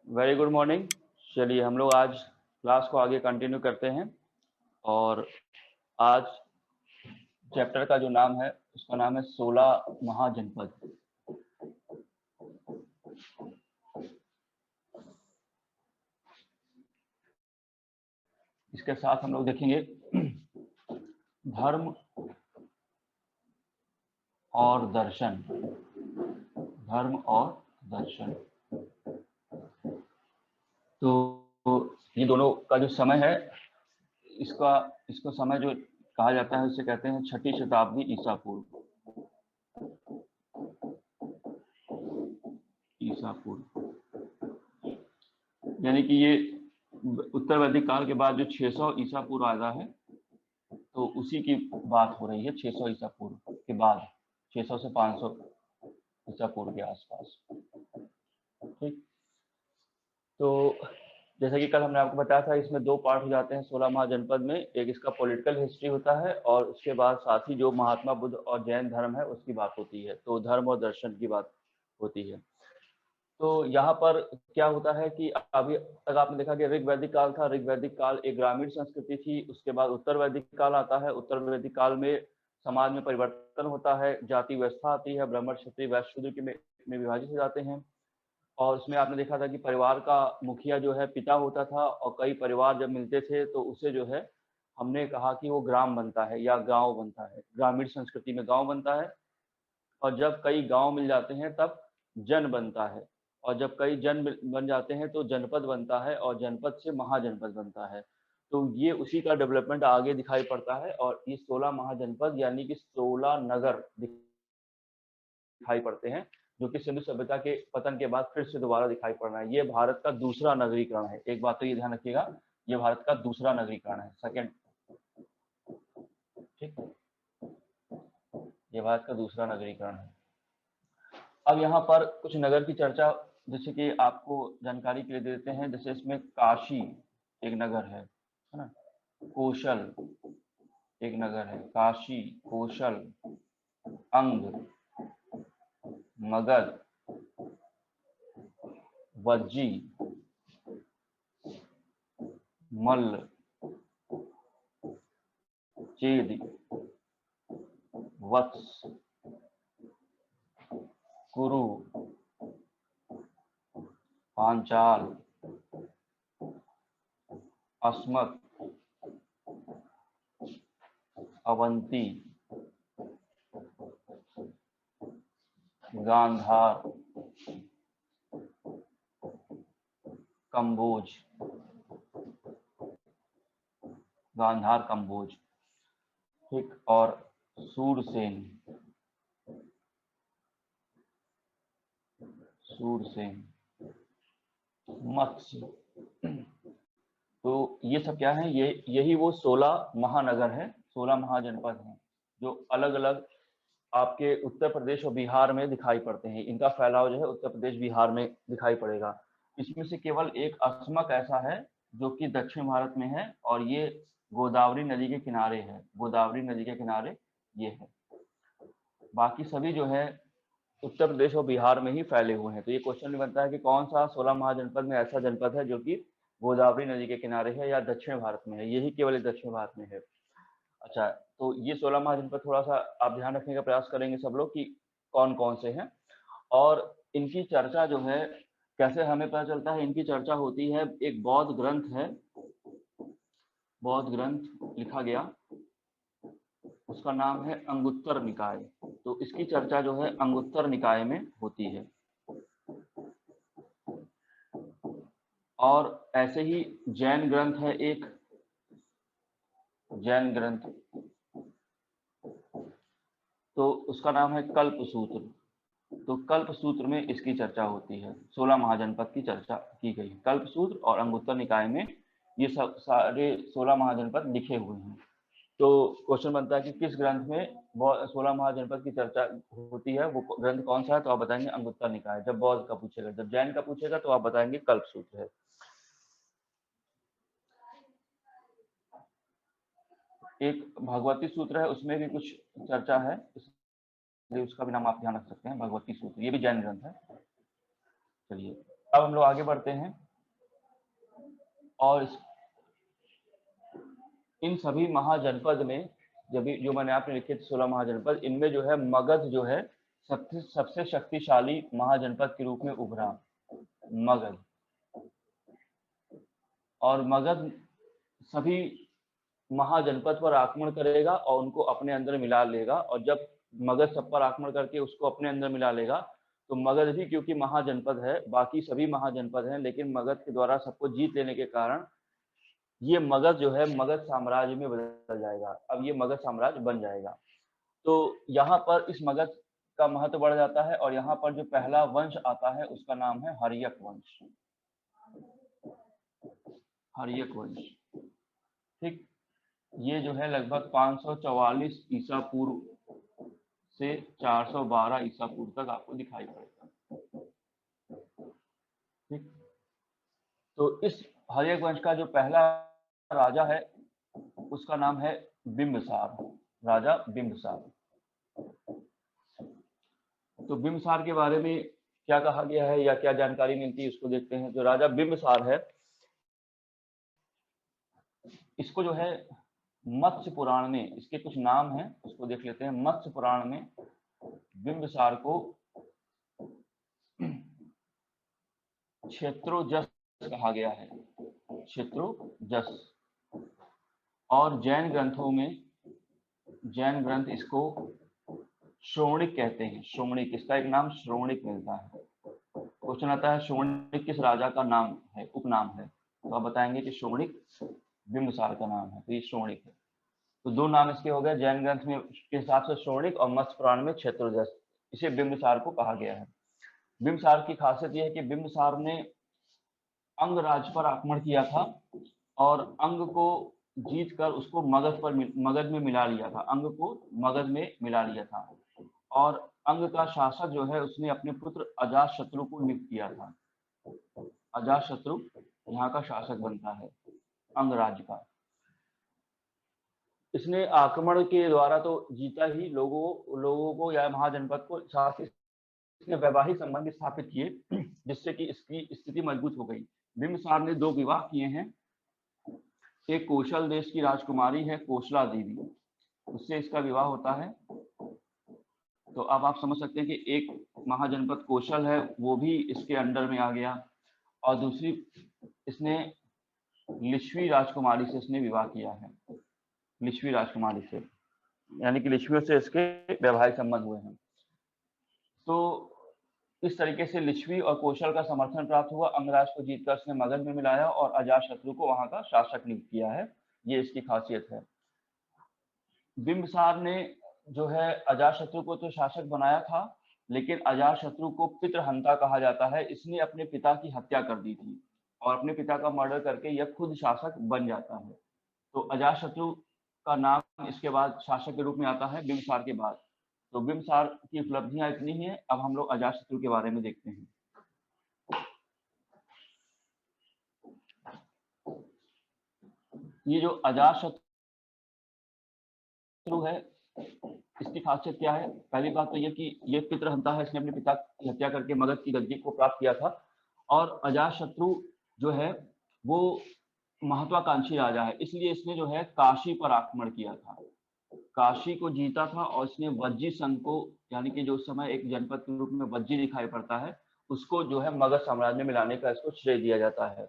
Very good morning. चलिए हम लोग आज क्लास को आगे कंटिन्यू करते हैं और आज चैप्टर का जो नाम है उसका नाम है 16 महाजनपद। इसके साथ हम लोग देखेंगे धर्म और दर्शन। धर्म और दर्शन, तो ये दोनों का जो समय है इसको समय जो कहा जाता है उसे कहते हैं 6ठी शताब्दी ईसा पूर्व। यानी कि ये उत्तर वैदिक काल के बाद जो 600 ईसा पूर्व आता है तो उसी की बात हो रही है। 600 ईसा पूर्व के बाद 600 से 500 ईसा पूर्व के आसपास। ठीक, तो जैसा कि कल हमने आपको बताया था इसमें दो पार्ट हो जाते हैं 16 महाजनपद में। एक इसका पॉलिटिकल हिस्ट्री होता है और उसके बाद साथ ही जो महात्मा बुद्ध और जैन धर्म है उसकी बात होती है, तो धर्म और दर्शन की बात होती है। तो यहाँ पर क्या होता है कि अभी तक आपने देखा कि ऋग वैदिक काल था। ऋग वैदिक काल एक ग्रामीण संस्कृति थी। उसके बाद उत्तर वैदिक काल आता है। उत्तर वैदिक काल में समाज में परिवर्तन होता है, जाति व्यवस्था आती है, ब्राह्मण क्षत्रिय वैश्य शूद्र में विभाजित हो जाते हैं। और उसमें आपने देखा था कि परिवार का मुखिया जो है पिता होता था और कई परिवार जब मिलते थे तो उसे जो है हमने कहा कि वो ग्राम बनता है या गांव बनता है। ग्रामीण संस्कृति में गांव बनता है और जब कई गांव मिल जाते हैं तब जन बनता है और जब कई जन बन जाते हैं तो जनपद बनता है और जनपद से महाजनपद बनता है। तो ये उसी का डेवलपमेंट आगे दिखाई पड़ता है और ये 16 महाजनपद यानी कि 16 नगर दिखाई पड़ते हैं जो कि सिंधु सभ्यता के पतन के बाद फिर से दोबारा दिखाई पड़ रहा है। ये भारत का दूसरा नगरीकरण है। एक बात तो ये ध्यान रखिएगा, ये भारत का दूसरा नगरीकरण है, सेकंड। ठीक, ये भारत का दूसरा नगरीकरण है। अब यहाँ पर कुछ नगर की चर्चा जैसे कि आपको जानकारी के लिए देते हैं। जैसे इसमें काशी एक नगर है ना, कौशल एक नगर है, काशी, कौशल, अंग, मगध, वज्जी, मल्ल, चेदी, वत्स, कुरु, पांचाल, अस्मक, अवंती, गांधार, कंबोज, गांधार कंबोज, ठीक, और सूरसेन, सूरसेन, मत्स्य। तो ये सब क्या है, यही वो 16 महानगर है, 16 महाजनपद हैं जो अलग अलग आपके उत्तर प्रदेश और बिहार में दिखाई पड़ते हैं। इनका फैलाव जो है उत्तर प्रदेश बिहार में दिखाई पड़ेगा। इसमें से केवल एक अस्मक ऐसा है जो कि दक्षिण भारत में है और ये गोदावरी नदी के किनारे है। गोदावरी नदी के किनारे ये है। बाकी सभी जो है उत्तर प्रदेश और बिहार में ही फैले हुए हैं। तो ये क्वेश्चन बनता है कि कौन सा 16 महाजनपद में ऐसा जनपद है जो कि गोदावरी नदी के किनारे है या दक्षिण भारत में है। यही केवल दक्षिण भारत में है। अच्छा, तो ये 16 महाजनपद थोड़ा सा आप ध्यान रखने का प्रयास करेंगे सब लोग कि कौन कौन से हैं और इनकी चर्चा जो है कैसे हमें पता चलता है। इनकी चर्चा होती है, एक बौद्ध ग्रंथ है, बौद्ध ग्रंथ लिखा गया, उसका नाम है अंगुत्तर निकाय। तो इसकी चर्चा जो है अंगुत्तर निकाय में होती है। और ऐसे ही जैन ग्रंथ है एक, जैन ग्रंथ, तो उसका नाम है कल्पसूत्र। तो कल्पसूत्र में इसकी चर्चा होती है। 16 महाजनपद की चर्चा की गई। कल्पसूत्र और अंगुत्तर निकाय में ये सब सारे 16 महाजनपद लिखे हुए हैं। तो क्वेश्चन बनता है कि किस ग्रंथ में 16 महाजनपद की चर्चा होती है, वो ग्रंथ कौन सा है? तो आप बताएंगे अंगुत्तर निकाय। जब बौद्ध का पूछेगा, जब जैन का पूछेगा तो आप बताएंगे कल्पसूत्र है। एक भगवती सूत्र है, उसमें भी कुछ चर्चा है, इसलिए उसका भी नाम आप ध्यान रख सकते हैं, भगवती सूत्र। ये भी जैन ग्रंथ है। चलिए अब हम लोग आगे बढ़ते हैं और इन सभी महाजनपद में जो मैंने आपने लिखे थे 16 महाजनपद, इनमें जो है मगध जो है सबसे शक्तिशाली महाजनपद के रूप में उभरा, मगध। और मगध सभी महाजनपद पर आक्रमण करेगा और उनको अपने अंदर मिला लेगा, और जब मगध सब पर आक्रमण करके उसको अपने अंदर मिला लेगा तो मगध भी, क्योंकि महाजनपद है, बाकी सभी महाजनपद हैं, लेकिन मगध के द्वारा सबको जीत लेने के कारण ये मगध जो है मगध साम्राज्य में बदल जाएगा। अब ये मगध साम्राज्य बन जाएगा। तो यहाँ पर इस मगध का महत्व बढ़ जाता है, और यहाँ पर जो पहला वंश आता है उसका नाम है हर्यक वंश। हर्यक वंश, ठीक। ये जो है लगभग 544 ईसा पूर्व से 412 ईसा पूर्व तक आपको दिखाई पड़ेगा, ठीक। तो इस हर्यक वंश का जो पहला राजा है उसका नाम है बिंबिसार, राजा बिंबिसार। तो बिंबिसार के बारे में क्या कहा गया है या क्या जानकारी मिलती है उसको देखते हैं। जो राजा बिंबिसार है, इसको जो है मत्स्य पुराण में इसके कुछ नाम हैं, उसको देख लेते हैं। मत्स्य पुराण में बिंबिसार को क्षेत्रोजस कहा गया है, क्षेत्रोजस। और जैन ग्रंथों में, जैन ग्रंथ इसको श्रोणिक कहते हैं, श्रोणिक। इसका एक नाम श्रोणिक मिलता है। क्वेश्चन आता है श्रोणिक किस राजा का नाम है, उपनाम है, तो आप बताएंगे कि श्रोणिक बिंबिसार का नाम है, तो ये श्रोणिक है। तो दो नाम इसके हो गए, जैन ग्रंथ में के हिसाब से श्रोणिक और मत्स्य पुराण में क्षेत्रोजस। इसे बिंबिसार को कहा गया है। बिंबिसार की खासियत यह है कि बिंबिसार ने अंग राज्य पर आक्रमण किया था और अंग को जीत कर उसको मगध में मिला लिया था, अंग को मगध में मिला लिया था। और अंग का शासक जो है उसने अपने पुत्र अजातशत्रु को नियुक्त किया था। अजातशत्रु यहाँ का शासक बनता है अंग राज्य का। इसने आक्रमण के द्वारा तो जीता ही, लोगों को या महाजनपद को, साथ ही इसने वैवाहिक संबंध स्थापित किए जिससे कि इसकी स्थिति मजबूत हो गई। बिंबिसार ने 2 विवाह किए हैं। एक कौशल देश की राजकुमारी है कौशला देवी, उससे इसका विवाह होता है। तो अब आप समझ सकते हैं कि एक महाजनपद कौशल है, वो भी इसके अंडर में आ गया। और दूसरी, इसने लिच्छवी राजकुमारी से इसने विवाह किया है, लिच्छवी राजकुमारी से, यानी कि लिच्छवियों से इसके वैवाहिक संबंध हुए हैं। तो इस तरीके से लिच्छवी और कौशल का समर्थन प्राप्त हुआ, अंगराज को जीतकर उसने मगध में मिलाया और अजातशत्रु को वहां का शासक नियुक्त किया है। ये इसकी खासियत है। बिंबिसार ने जो है अजातशत्रु को तो शासक बनाया था, लेकिन अजातशत्रु को पितृहंता कहा जाता है। इसने अपने पिता की हत्या कर दी थी और अपने पिता का मर्डर करके यह खुद शासक बन जाता है। तो अजातशत्रु का नाम इसके बाद शासक के रूप में आता है बिंबिसार के बाद। तो बिंबिसार की उपलब्धियां इतनी ही है। अब हम लोग अजातशत्रु के बारे में देखते हैं। ये जो अजातशत्रु है, इसकी खासियत क्या है? पहली बात तो ये कि ये पितृहंता है, इसने अपने पिता की हत्या करके मगध की गद्दी को प्राप्त किया था। और अजातशत्रु जो है वो महत्वाकांक्षी राजा है, इसलिए इसने जो है काशी पर आक्रमण किया था, काशी को जीता था। और इसने वज्जी संघ को, यानी कि जो उस समय एक जनपद के रूप में वज्जी दिखाई पड़ता है, उसको जो है मगध साम्राज्य में मिलाने का इसको श्रेय दिया जाता है।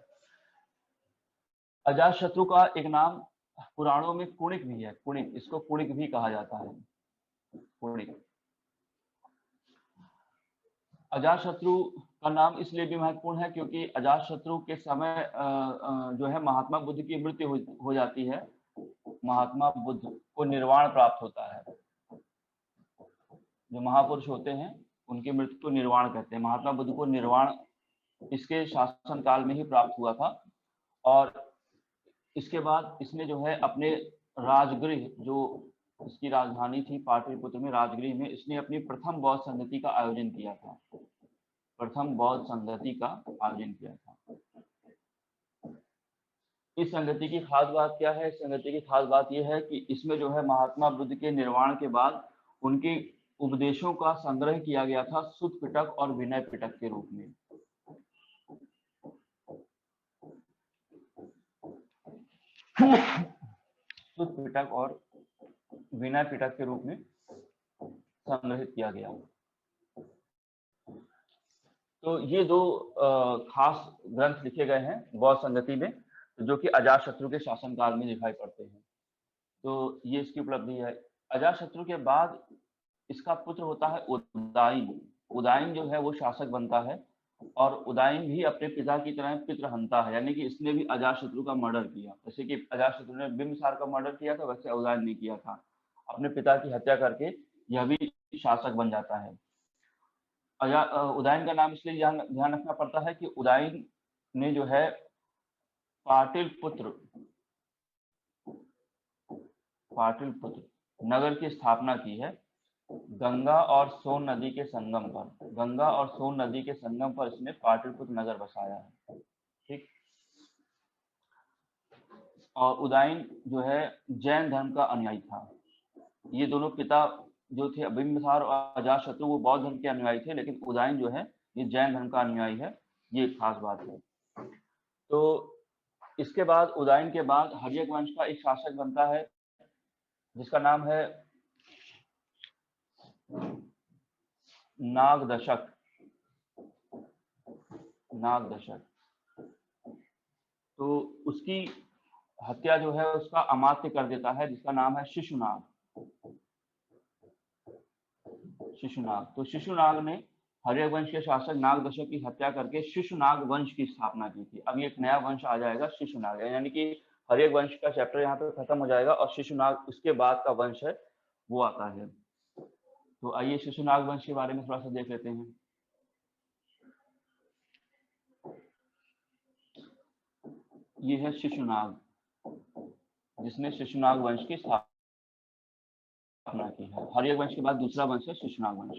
अजातशत्रु का एक नाम पुराणों में कुणिक भी है, कुणिक, इसको कुणिक भी कहा जाता है, कुणिक। अजातशत्रु का नाम इसलिए भी महत्वपूर्ण है क्योंकि अजातशत्रु के समय जो है महात्मा बुद्ध की मृत्यु हो जाती है, महात्मा बुद्ध को निर्वाण प्राप्त होता है। जो महापुरुष होते हैं उनकी मृत्यु को निर्वाण कहते हैं। महात्मा बुद्ध को निर्वाण इसके शासन काल में ही प्राप्त हुआ था। और इसके बाद इसने जो है अपने राजगृह, जो इसकी राजधानी थी पाटलिपुत्र में, राजगृह में इसने अपनी प्रथम बौद्ध संगति का आयोजन किया था, प्रथम बौद्ध संगति का आयोजन किया था। इस संगति की खास बात क्या है? इस संगति की खास बात यह है कि इसमें जो है महात्मा बुद्ध के निर्वाण के बाद उनके उपदेशों का संग्रह किया गया था सुत्त पिटक और विनय पिटक के रूप में। शुद्ध पिटक और विनय पिटक के रूप में संग्रहित किया गया। तो ये दो खास ग्रंथ लिखे गए हैं बौद्ध संगति में, जो कि अजातशत्रु के शासनकाल में दिखाई पड़ते हैं। तो ये इसकी उपलब्धि है। अजातशत्रु के बाद इसका पुत्र होता है उदाईन। उदाईन जो है वो शासक बनता है, और उदाईन भी अपने पिता की तरह पितृहंता है, यानी कि इसने भी अजातशत्रु का मर्डर किया। जैसे कि अजातशत्रु ने बिंबिसार का मर्डर किया था, वैसे उदाईन ने किया था। अपने पिता की हत्या करके यह भी शासक बन जाता है। उदाईन का नाम इसलिए ध्यान रखना पड़ता है कि उदाईन ने जो है पाटलिपुत्र नगर की स्थापना की है, गंगा और सोन नदी के संगम पर। गंगा और सोन नदी के संगम पर इसने पाटलिपुत्र नगर बसाया है। ठीक। और उदाईन जो है जैन धर्म का अनुयायी था। ये दोनों पिता जो थे बिंबिसार और अजातशत्रु वो बौद्ध धर्म के अनुयायी थे, लेकिन उदाईन जो है ये जैन धर्म का अनुयायी है। ये एक खास बात है। तो इसके बाद उदाईन के बाद हर्यक वंश का एक शासक बनता है जिसका नाम है नागदशक। तो उसकी हत्या जो है उसका अमात्य कर देता है, जिसका नाम है शिशुनाग। तो शिशुनाग ने हर्यक वंश के शासक नागदशक की हत्या करके शिशुनाग वंश की स्थापना की थी। अब एक नया वंश आ जाएगा शिशुनाग, यानी कि हर्यक वंश का चैप्टर यहाँ पे खत्म हो जाएगा और शिशुनाग उसके बाद का वंश है वो आता है। तो आइए शिशुनाग वंश के बारे में थोड़ा सा देख लेते हैं। ये है शिशुनाग, जिसने शिशुनाग वंश की स्थापना की है। हर्यक वंश के बाद दूसरा वंश है शिशुनाग वंश।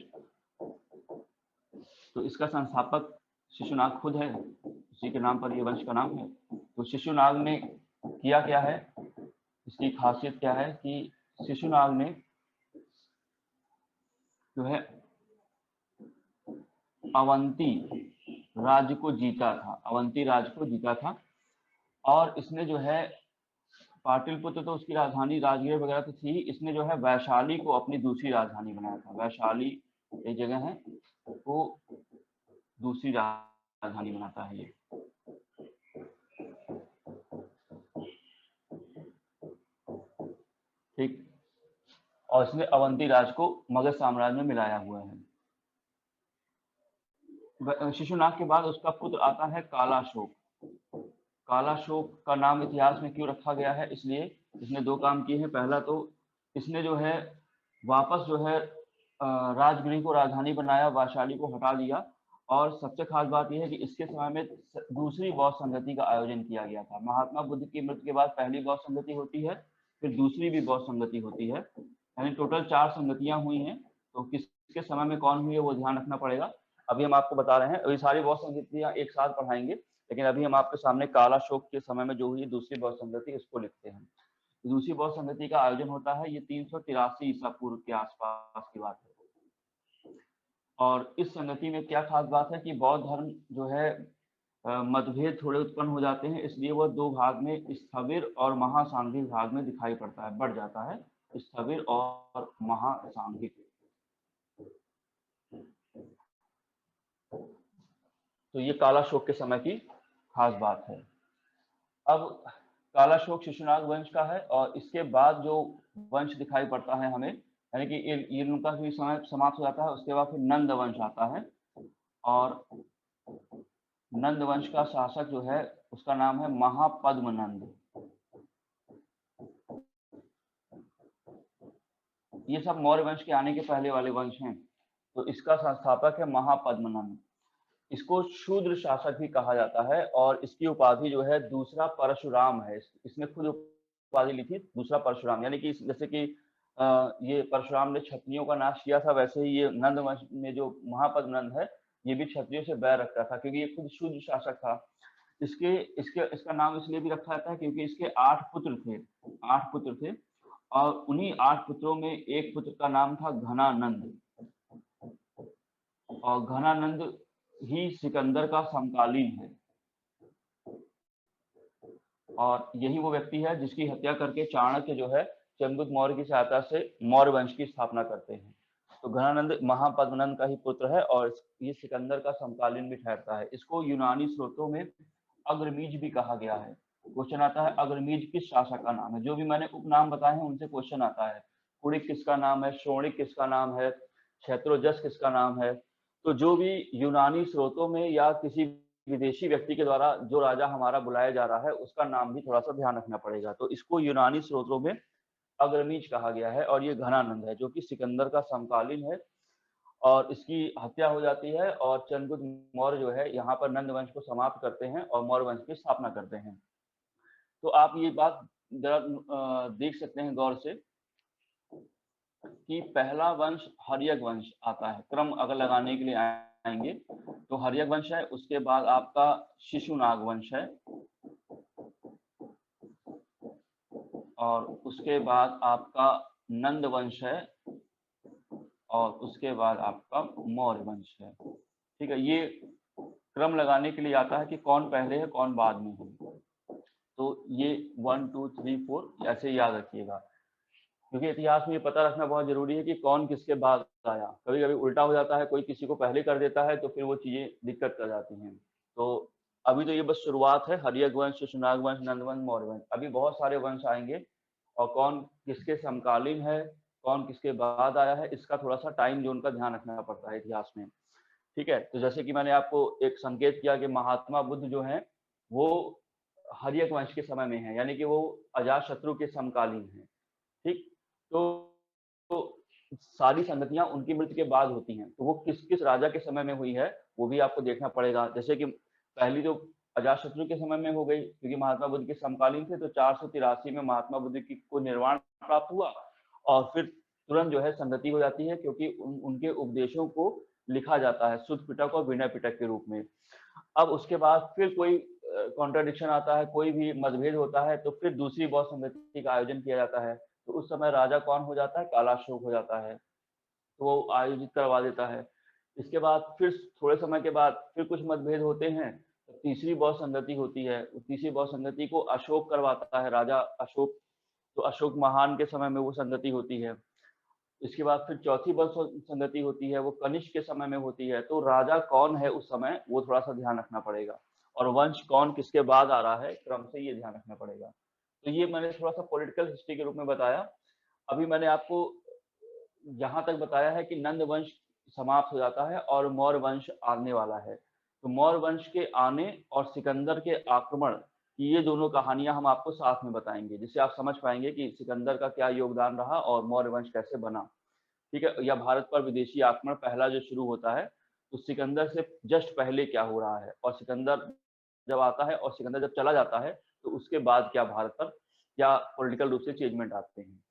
तो इसका संस्थापक शिशुनाग खुद है, उसी के नाम पर ये वंश का नाम है। तो शिशुनाग ने किया क्या है, इसकी खासियत क्या है कि शिशुनाग ने जो है अवंती राज्य को जीता था। और इसने जो है पाटलिपुत्र तो उसकी राजधानी राजगीर वगैरह तो थी, इसने जो है वैशाली को अपनी दूसरी राजधानी बनाया था। वैशाली एक जगह है, वो दूसरी राजधानी बनाता है ये। ठीक। और इसने अवंती राज को मगध साम्राज्य में मिलाया हुआ है। शिशुनाग के बाद उसका पुत्र आता है कालाशोक। कालाशोक का नाम इतिहास में क्यों रखा गया है, इसलिए इसने दो काम किए हैं। पहला तो इसने जो है वापस जो है राजगृह को राजधानी बनाया, वैशाली को हटा दिया। और सबसे खास बात यह है कि इसके समय में दूसरी बौद्ध संगति का आयोजन किया गया था। महात्मा बुद्ध की मृत्यु के बाद पहली बौद्ध संगति होती है, फिर दूसरी भी बौद्ध संगति होती है, यानी टोटल 4 संगतियां हुई हैं। तो किसके समय में कौन हुई है वो ध्यान रखना पड़ेगा। अभी हम आपको बता रहे हैं, अभी सारी बौद्ध संगतियां एक साथ पढ़ाएंगे, लेकिन अभी हम आपके सामने कालाशोक के समय में जो हुई दूसरी बौद्ध संगति इसको लिखते हैं। दूसरी बौद्ध संगति का आयोजन होता है, ये 383 ईसा पूर्व के आसपास की बात है। और इस संगति में क्या खास बात है कि बौद्ध धर्म जो है मतभेद थोड़े उत्पन्न हो जाते हैं, इसलिए वह दो भाग में स्थविर और महासांघिक भाग में दिखाई पड़ता है, बढ़ जाता है स्थविर और महासांघिक। तो ये कालाशोक के समय की खास बात है। अब कालाशोक शिशुनाग वंश का है, और इसके बाद जो वंश दिखाई पड़ता है हमें, यानी कि ये उनका भी समय समाप्त हो जाता है। उसके बाद फिर नंद वंश आता है, और नंद वंश का शासक जो है उसका नाम है महापद्मनंद। ये सब मौर्य वंश के आने के पहले वाले वंश हैं। तो इसका संस्थापक है महापद्मनंद। इसको शूद्र शासक भी कहा जाता है, और इसकी उपाधि जो है दूसरा परशुराम है। इसने खुद उपाधि ली थी दूसरा परशुराम, यानी कि जैसे कि ये परशुराम ने क्षत्रियों का नाश किया था, वैसे ही ये नंद वंश में जो महापद्मनंद है ये भी क्षत्रियों से बैर रखता था, क्योंकि ये खुद शूद्र शासक था। इसका नाम इसलिए भी रखा जाता है क्योंकि इसके 8 पुत्र थे, और उन्हीं 8 पुत्रों में एक पुत्र का नाम था घनानंद, और घनानंद ही सिकंदर का समकालीन है। और यही वो व्यक्ति है जिसकी हत्या करके चाणक्य जो है चंद्रगुप्त मौर्य की सहायता से मौर्य वंश की स्थापना करते हैं। तो घनानंद महापद्मनंद का ही पुत्र है और ये सिकंदर का समकालीन भी ठहरता है। इसको यूनानी स्रोतों में अग्रमीज भी कहा गया है। क्वेश्चन आता है अग्रमीज किस शासक का नाम है। जो भी मैंने उपनाम बताए हैं उनसे क्वेश्चन आता है। कुणिक किसका नाम है, श्रोणिक किसका नाम है, क्षेत्रोजस किसका नाम है। तो जो भी यूनानी स्रोतों में या किसी विदेशी व्यक्ति के द्वारा जो राजा हमारा बुलाया जा रहा है उसका नाम भी थोड़ा सा ध्यान रखना पड़ेगा। तो इसको यूनानी स्रोतों में अग्रमीज कहा गया है और ये घनानंद है जो कि सिकंदर का समकालीन है और इसकी हत्या हो जाती है और चंद्रगुप्त मौर्य जो है यहाँ पर नंद वंश को समाप्त करते हैं और मौर्य वंश की स्थापना करते हैं। तो आप ये बात जरा देख सकते हैं गौर से कि पहला वंश हर्यक वंश आता है। क्रम अगर लगाने के लिए आएंगे तो हर्यक वंश है, उसके बाद आपका शिशुनाग वंश है और उसके बाद आपका नंद वंश है और उसके बाद आपका मौर्य वंश है। ठीक है, ये क्रम लगाने के लिए आता है कि कौन पहले है कौन बाद में है। तो ये 1 2 3 4 ऐसे याद रखिएगा, क्योंकि इतिहास में ये पता रखना बहुत जरूरी है कि कौन किसके बाद आया। कभी कभी उल्टा हो जाता है, कोई किसी को पहले कर देता है तो फिर वो चीजें दिक्कत कर जाती हैं। तो अभी तो ये बस शुरुआत है, हर्यक वंश, शिशुनाग वंश, नंद वंश, मौर्य वंश। अभी बहुत सारे वंश आएंगे और कौन किसके समकालीन है, कौन किसके बाद आया है, इसका थोड़ा सा टाइम जोन का ध्यान रखना पड़ता है इतिहास में। ठीक है, तो जैसे कि मैंने आपको एक संकेत किया कि महात्मा बुद्ध जो है वो हर्यक वंश के समय में है, यानी कि वो अजातशत्रु के समकालीन है। ठीक, तो सारी संगतियां उनकी मृत्यु के बाद होती हैं, तो वो किस किस राजा के समय में हुई है वो भी आपको देखना पड़ेगा। जैसे कि पहली तो अजातशत्रु के समय में हो गई क्योंकि महात्मा बुद्ध के समकालीन थे, तो 483 में महात्मा बुद्ध की को निर्वाण प्राप्त हुआ और फिर तुरंत जो है संगति हो जाती है क्योंकि उनके उपदेशों को लिखा जाता है शुद्ध पिटक और विनय पिटक के रूप में। अब उसके बाद फिर कोई कॉन्ट्राडिक्शन आता है, कोई भी मतभेद होता है, तो फिर दूसरी बौद्ध संगति का आयोजन किया जाता है। तो उस समय राजा कौन हो जाता है, कालाशोक हो जाता है, तो वो आयोजित करवा देता है। इसके बाद फिर थोड़े समय के बाद फिर कुछ मतभेद होते हैं, तो तीसरी बौद्ध संगति होती है। तीसरी बौद्ध संगति को अशोक करवाता है, राजा अशोक। तो अशोक महान के समय में वो संगति होती है। इसके बाद फिर चौथी बौद्ध संगति होती है, वो कनिष्क के समय में होती है। तो राजा कौन है उस समय वो थोड़ा सा ध्यान रखना पड़ेगा और वंश कौन किसके बाद आ रहा है क्रम से ये ध्यान रखना पड़ेगा। तो ये मैंने थोड़ा सा पॉलिटिकल हिस्ट्री के रूप में बताया। अभी मैंने आपको यहाँ तक बताया है कि नंद वंश समाप्त हो जाता है और मौर्य वंश आने वाला है। तो मौर्य वंश के आने और सिकंदर के आक्रमण की ये दोनों कहानियां हम आपको साथ में बताएंगे, जिससे आप समझ पाएंगे कि सिकंदर का क्या योगदान रहा और मौर्य वंश कैसे बना। ठीक है, या भारत पर विदेशी आक्रमण पहला जो शुरू होता है तो सिकंदर से जस्ट पहले क्या हो रहा है, और सिकंदर जब आता है और सिकंदर जब चला जाता है तो उसके बाद क्या भारत पर क्या पॉलिटिकल रूप से चेंजमेंट आते हैं।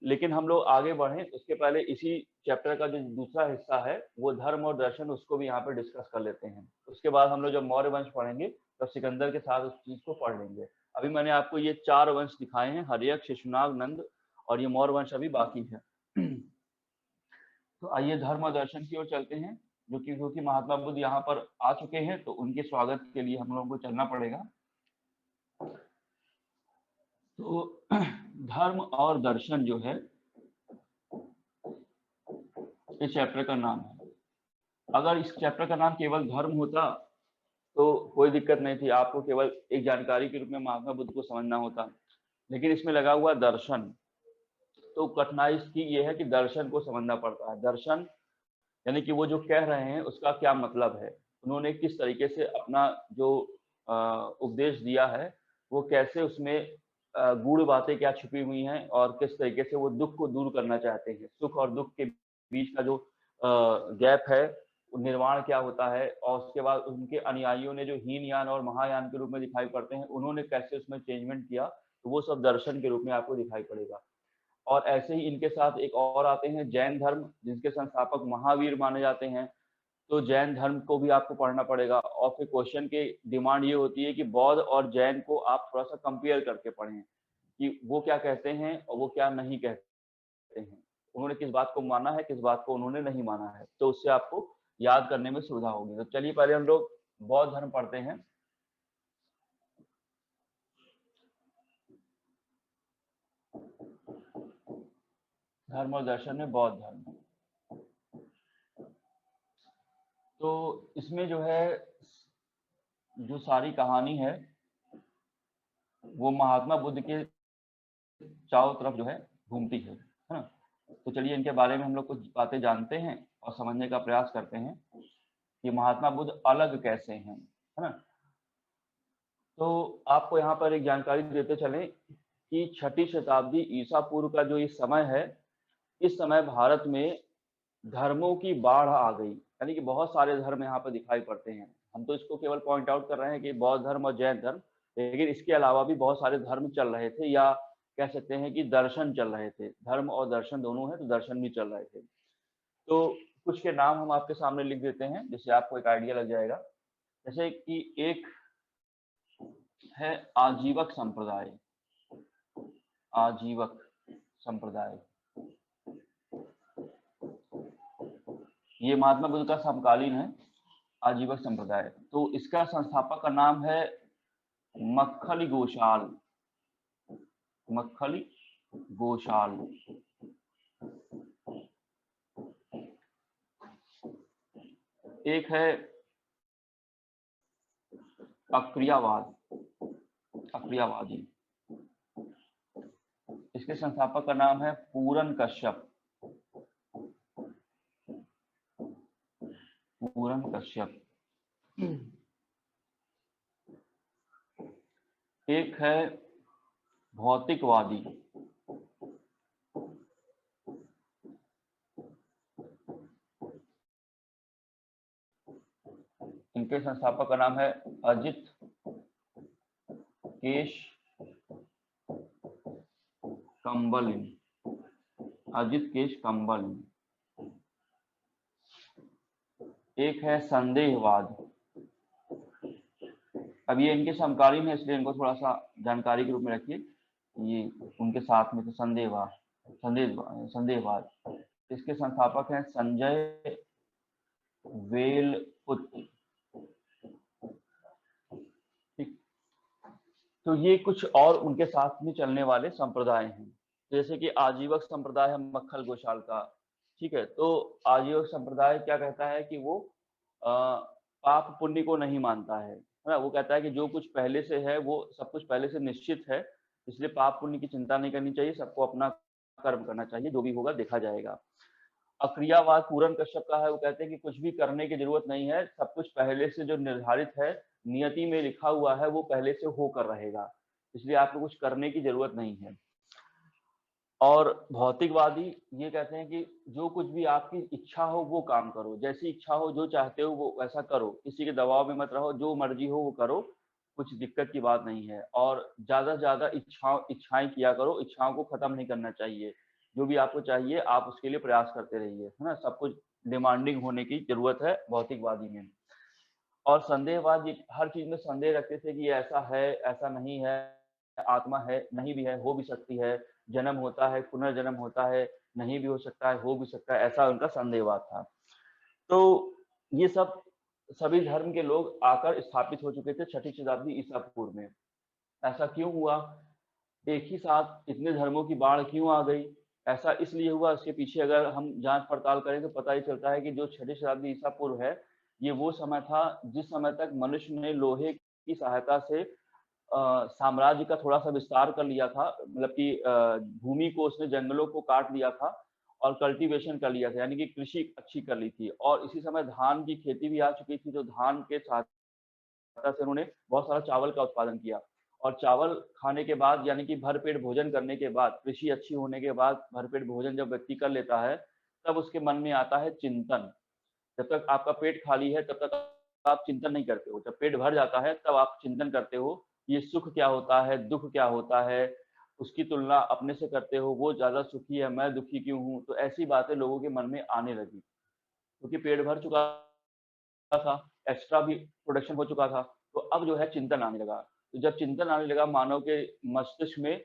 लेकिन हम लोग आगे बढ़ें उसके पहले इसी चैप्टर का जो दूसरा हिस्सा है वो धर्म और दर्शन, उसको भी यहाँ पे डिस्कस कर लेते हैं। उसके बाद हम लोग जब मौर्य वंश पढ़ेंगे तब सिकंदर के साथ उस चीज को पढ़ लेंगे। अभी मैंने आपको ये 4 वंश दिखाए हैं, हर्यक, शिशुनाग, नंद और ये मौर्य वंश अभी बाकी है। तो आइए धर्म और दर्शन की ओर चलते हैं, क्योंकि महात्मा बुद्ध यहाँ पर आ चुके हैं तो उनके स्वागत के लिए हम लोगों को चलना पड़ेगा। तो धर्म और दर्शन जो है इस चैप्टर का नाम है। अगर इस चैप्टर का नाम केवल धर्म होता तो कोई दिक्कत नहीं थी, आपको केवल एक जानकारी के रूप में महात्मा बुद्ध को समझना होता। लेकिन इसमें लगा हुआ दर्शन, तो कठिनाई इसकी ये है कि दर्शन को समझना पड़ता है। दर्शन यानी कि वो जो कह रहे हैं उसका क्या मतलब है, उन्होंने किस तरीके से अपना जो उपदेश दिया है वो कैसे उसमें गूढ़ बातें क्या छुपी हुई हैं और किस तरीके से वो दुख को दूर करना चाहते हैं। सुख और दुख के बीच का जो गैप है, निर्वाण क्या होता है, और उसके बाद उनके अनुयायियों ने जो हीनयान और महायान के रूप में दिखाई पड़ते हैं उन्होंने कैसे उसमें चेंजमेंट किया, तो वो सब दर्शन के रूप में आपको दिखाई पड़ेगा। और ऐसे ही इनके साथ एक और आते हैं जैन धर्म, जिनके संस्थापक महावीर माने जाते हैं। तो जैन धर्म को भी आपको पढ़ना पड़ेगा और फिर क्वेश्चन की डिमांड ये होती है कि बौद्ध और जैन को आप थोड़ा सा कंपेयर करके पढ़ें कि वो क्या कहते हैं और वो क्या नहीं कहते हैं, उन्होंने किस बात को माना है, किस बात को उन्होंने नहीं माना है, तो उससे आपको याद करने में सुविधा होगी। तो चलिए पहले हम लोग बौद्ध धर्म पढ़ते हैं। धर्म और दर्शन में बौद्ध धर्म। तो इसमें जो है जो सारी कहानी है वो महात्मा बुद्ध के चारों तरफ जो है घूमती है ना। तो चलिए इनके बारे में हम लोग कुछ बातें जानते हैं और समझने का प्रयास करते हैं कि महात्मा बुद्ध अलग कैसे हैं, है ना। तो आपको यहाँ पर एक जानकारी देते चलें कि 6ठी शताब्दी ईसा पूर्व का जो ये समय है, इस समय भारत में धर्मों की बाढ़ आ गई, यानी कि बहुत सारे धर्म यहाँ पर दिखाई पड़ते हैं। हम तो इसको केवल पॉइंट आउट कर रहे हैं कि बौद्ध धर्म और जैन धर्म, लेकिन इसके अलावा भी बहुत सारे धर्म चल रहे थे, या कह सकते हैं कि दर्शन चल रहे थे। धर्म और दर्शन दोनों है, तो दर्शन भी चल रहे थे। तो कुछ के नाम हम आपके सामने लिख देते हैं जिससे आपको एक आइडिया लग जाएगा। जैसे कि एक है आजीवक संप्रदाय। आजीवक संप्रदाय ये महात्मा बुद्ध का समकालीन है, आजीवक संप्रदाय। तो इसका संस्थापक का नाम है मक्खली गोशाल। मक्खली गोशाल। एक है अक्रियावाद, अक्रियावादी। इसके संस्थापक का नाम है पूरन कश्यप। पूरन कश्यप। एक है भौतिकवादी। इनके संस्थापक का नाम है अजित केश कंबलिन। अजित केश कंबलिन। एक है संदेहवाद। अब ये इनके समकालीन है, इसलिए इनको थोड़ा सा जानकारी के रूप में रखिए। ये उनके साथ में तो संदेहवाद, संदेहवाद। इसके संस्थापक हैं संजय वेलपुत्र। ठीक। तो ये कुछ और उनके साथ में चलने वाले संप्रदाय हैं, जैसे कि आजीवक संप्रदाय है मक्खल गोशाल का। ठीक है। तो आजीवक संप्रदाय क्या कहता है कि वो पाप पुण्य को नहीं मानता है ना। वो कहता है कि जो कुछ पहले से है वो सब कुछ पहले से निश्चित है, इसलिए पाप पुण्य की चिंता नहीं करनी चाहिए, सबको अपना कर्म करना चाहिए, जो भी होगा देखा जाएगा। अक्रियावाद पूरन कश्यप का है, वो कहते हैं कि कुछ भी करने की जरूरत नहीं है, सब कुछ पहले से जो निर्धारित है, नियति में लिखा हुआ है, वो पहले से होकर रहेगा, इसलिए आपको कुछ करने की जरूरत नहीं है। और भौतिकवादी ये कहते हैं कि जो कुछ भी आपकी इच्छा हो वो काम करो, जैसी इच्छा हो, जो चाहते हो वो वैसा करो, किसी के दबाव में मत रहो, जो मर्जी हो वो करो, कुछ दिक्कत की बात नहीं है। और ज्यादा से ज्यादा इच्छाएं किया करो, इच्छाओं को खत्म नहीं करना चाहिए। जो भी आपको चाहिए आप उसके लिए प्रयास करते रहिए, है ना। सब कुछ डिमांडिंग होने की जरूरत है भौतिकवादी में। और संदेहवाद, ये हर चीज में संदेह रखते थे कि ये ऐसा है, ऐसा नहीं है, आत्मा है, नहीं भी है, हो भी सकती है, जन्म होता है, पुनर्जन्म होता है, नहीं भी हो सकता है, हो भी सकता है, ऐसा उनका संदेहवाद था। तो ये सब सभी धर्म के लोग आकर स्थापित हो चुके थे 6ठी शताब्दी ईसा पूर्व में। ऐसा क्यों हुआ, एक ही साथ इतने धर्मों की बाढ़ क्यों आ गई? ऐसा इसलिए हुआ, इसके पीछे अगर हम जांच पड़ताल करें तो पता ही चलता है कि जो 6ठी शताब्दी ईसा पूर्व है, ये वो समय था जिस समय तक मनुष्य ने लोहे की सहायता से साम्राज्य का थोड़ा सा विस्तार कर लिया था, मतलब कि भूमि को उसने, जंगलों को काट लिया था और कल्टीवेशन कर लिया था, यानी कि कृषि अच्छी कर ली थी। और इसी समय धान की खेती भी आ चुकी थी, तो धान के सहायता से उन्होंने बहुत सारा चावल का उत्पादन किया। और चावल खाने के बाद, यानी कि भरपेट भोजन करने के बाद, कृषि अच्छी होने के बाद भरपेट भोजन जब व्यक्ति कर लेता है, तब उसके मन में आता है चिंतन। जब तक आपका पेट खाली है तब तक आप चिंतन नहीं करते हो, जब पेट भर जाता है तब आप चिंतन करते हो, ये सुख क्या होता है, दुख क्या होता है, उसकी तुलना अपने से करते हो, वो ज्यादा सुखी है, मैं दुखी क्यों हूँ। तो ऐसी बातें लोगों के मन में आने लगी, क्योंकि पेट भर चुका था, एक्स्ट्रा भी प्रोडक्शन हो चुका था, तो अब जो है चिंतन आने लगा। तो जब चिंतन आने लगा मानव के मस्तिष्क में,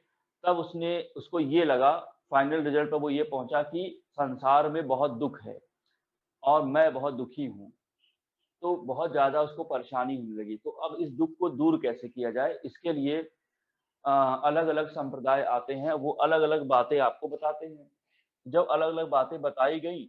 तब उसको ये लगा, फाइनल रिजल्ट पर वो ये पहुंचा कि संसार में बहुत दुख है और मैं बहुत दुखी हूँ। तो बहुत ज्यादा उसको परेशानी होने लगी। तो अब इस दुख को दूर कैसे किया जाए, इसके लिए अलग अलग संप्रदाय आते हैं, वो अलग अलग बातें आपको बताते हैं। जब अलग अलग बातें बताई गई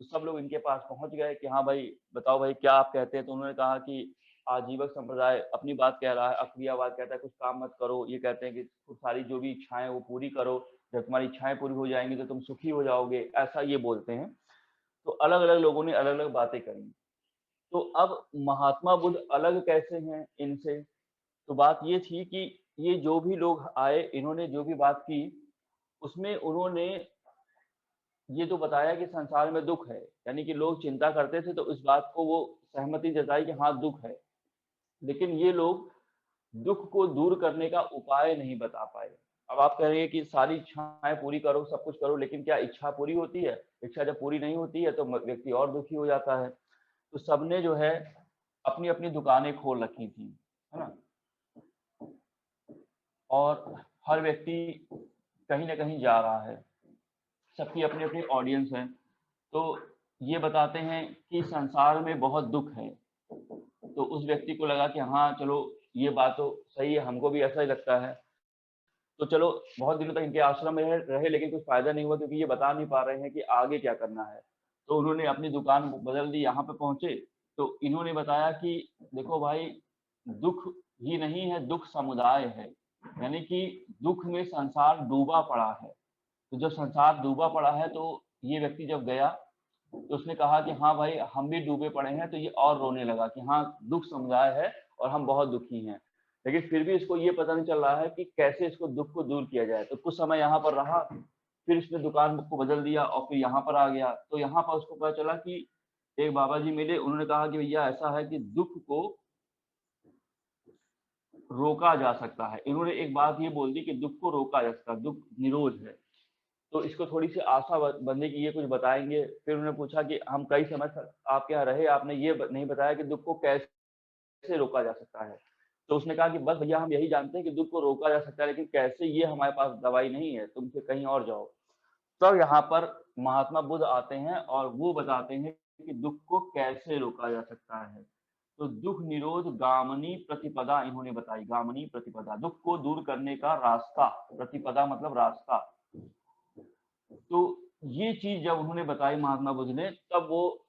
तो सब लोग इनके पास पहुंच गए कि हाँ भाई बताओ भाई क्या आप कहते हैं। तो उन्होंने कहा कि आजीवक संप्रदाय अपनी बात कह रहा है, अक्रियावाद कहता है कुछ काम मत करो, ये कहते हैं कि खूब सारी जो भी इच्छाएं वो पूरी करो, जब तुम्हारी इच्छाएं पूरी हो जाएंगी तो तुम सुखी हो जाओगे, ऐसा ये बोलते हैं। तो अलग अलग लोगों ने अलग अलग बातें करी। तो अब महात्मा बुद्ध अलग कैसे हैं इनसे? तो बात ये थी कि ये जो भी लोग आए, इन्होंने जो भी बात की उसमें उन्होंने ये तो बताया कि संसार में दुख है, यानी कि लोग चिंता करते थे तो इस बात को वो सहमति जताई कि हाँ दुख है, लेकिन ये लोग दुख को दूर करने का उपाय नहीं बता पाए। अब आप कह रहे हैं कि सारी इच्छाएं पूरी करो, सब कुछ करो, लेकिन क्या इच्छा पूरी होती है? इच्छा जब पूरी नहीं होती है तो व्यक्ति और दुखी हो जाता है। तो सबने जो है अपनी अपनी दुकानें खोल रखी थी, है ना, और हर व्यक्ति कहीं ना कहीं जा रहा है, सबकी अपनी अपनी ऑडियंस है। तो ये बताते हैं कि संसार में बहुत दुख है। तो उस व्यक्ति को लगा कि हाँ चलो ये बात तो सही है, हमको भी ऐसा ही लगता है। तो चलो बहुत दिनों तक इनके आश्रम में रहे लेकिन कुछ फायदा नहीं हुआ, क्योंकि ये बता नहीं पा रहे हैं कि आगे क्या करना है। तो उन्होंने अपनी दुकान बदल दी, यहाँ पे पहुंचे तो इन्होंने बताया कि देखो भाई, दुख ही नहीं है, दुख समुदाय है, यानी कि दुख में संसार डूबा पड़ा है। तो जब संसार डूबा पड़ा है तो ये व्यक्ति जब गया तो उसने कहा कि हाँ भाई हम भी डूबे पड़े हैं। तो ये और रोने लगा कि हाँ दुख समुदाय है और हम बहुत दुखी हैं, लेकिन फिर भी इसको ये पता नहीं चल रहा है कि कैसे इसको दुख को दूर किया जाए। तो कुछ समय यहाँ पर रहा, फिर इसने दुकान को बदल दिया और फिर यहाँ पर आ गया। तो यहाँ पर उसको पता चला कि एक बाबा जी मिले, उन्होंने कहा कि भैया ऐसा है कि दुख को रोका जा सकता है। इन्होंने एक बात ये बोल दी कि दुख को रोका जा सकता है, दुख निरोध है। तो इसको थोड़ी सी आशा बंधे की ये कुछ बताएंगे। फिर उन्होंने पूछा कि हम कई समय तक आपके यहाँ रहे, आपने ये नहीं बताया कि दुख को कैसे रोका जा सकता है। तो उसने कहा कि बस भैया हम यही जानते हैं कि दुख को रोका जा सकता है, लेकिन कैसे ये हमारे पास दवाई नहीं है, तुम फिर कहीं और जाओ। तब यहाँ पर महात्मा बुद्ध आते हैं और वो बताते हैं कि दुख को कैसे रोका जा सकता है। तो दुख निरोध गामनी प्रतिपदा इन्होंने बताई। गामनी प्रतिपदा दुख को दूर करने का रास्ता, प्रतिपदा मतलब रास्ता। तो ये चीज जब उन्होंने बताई महात्मा बुद्ध ने, तब वो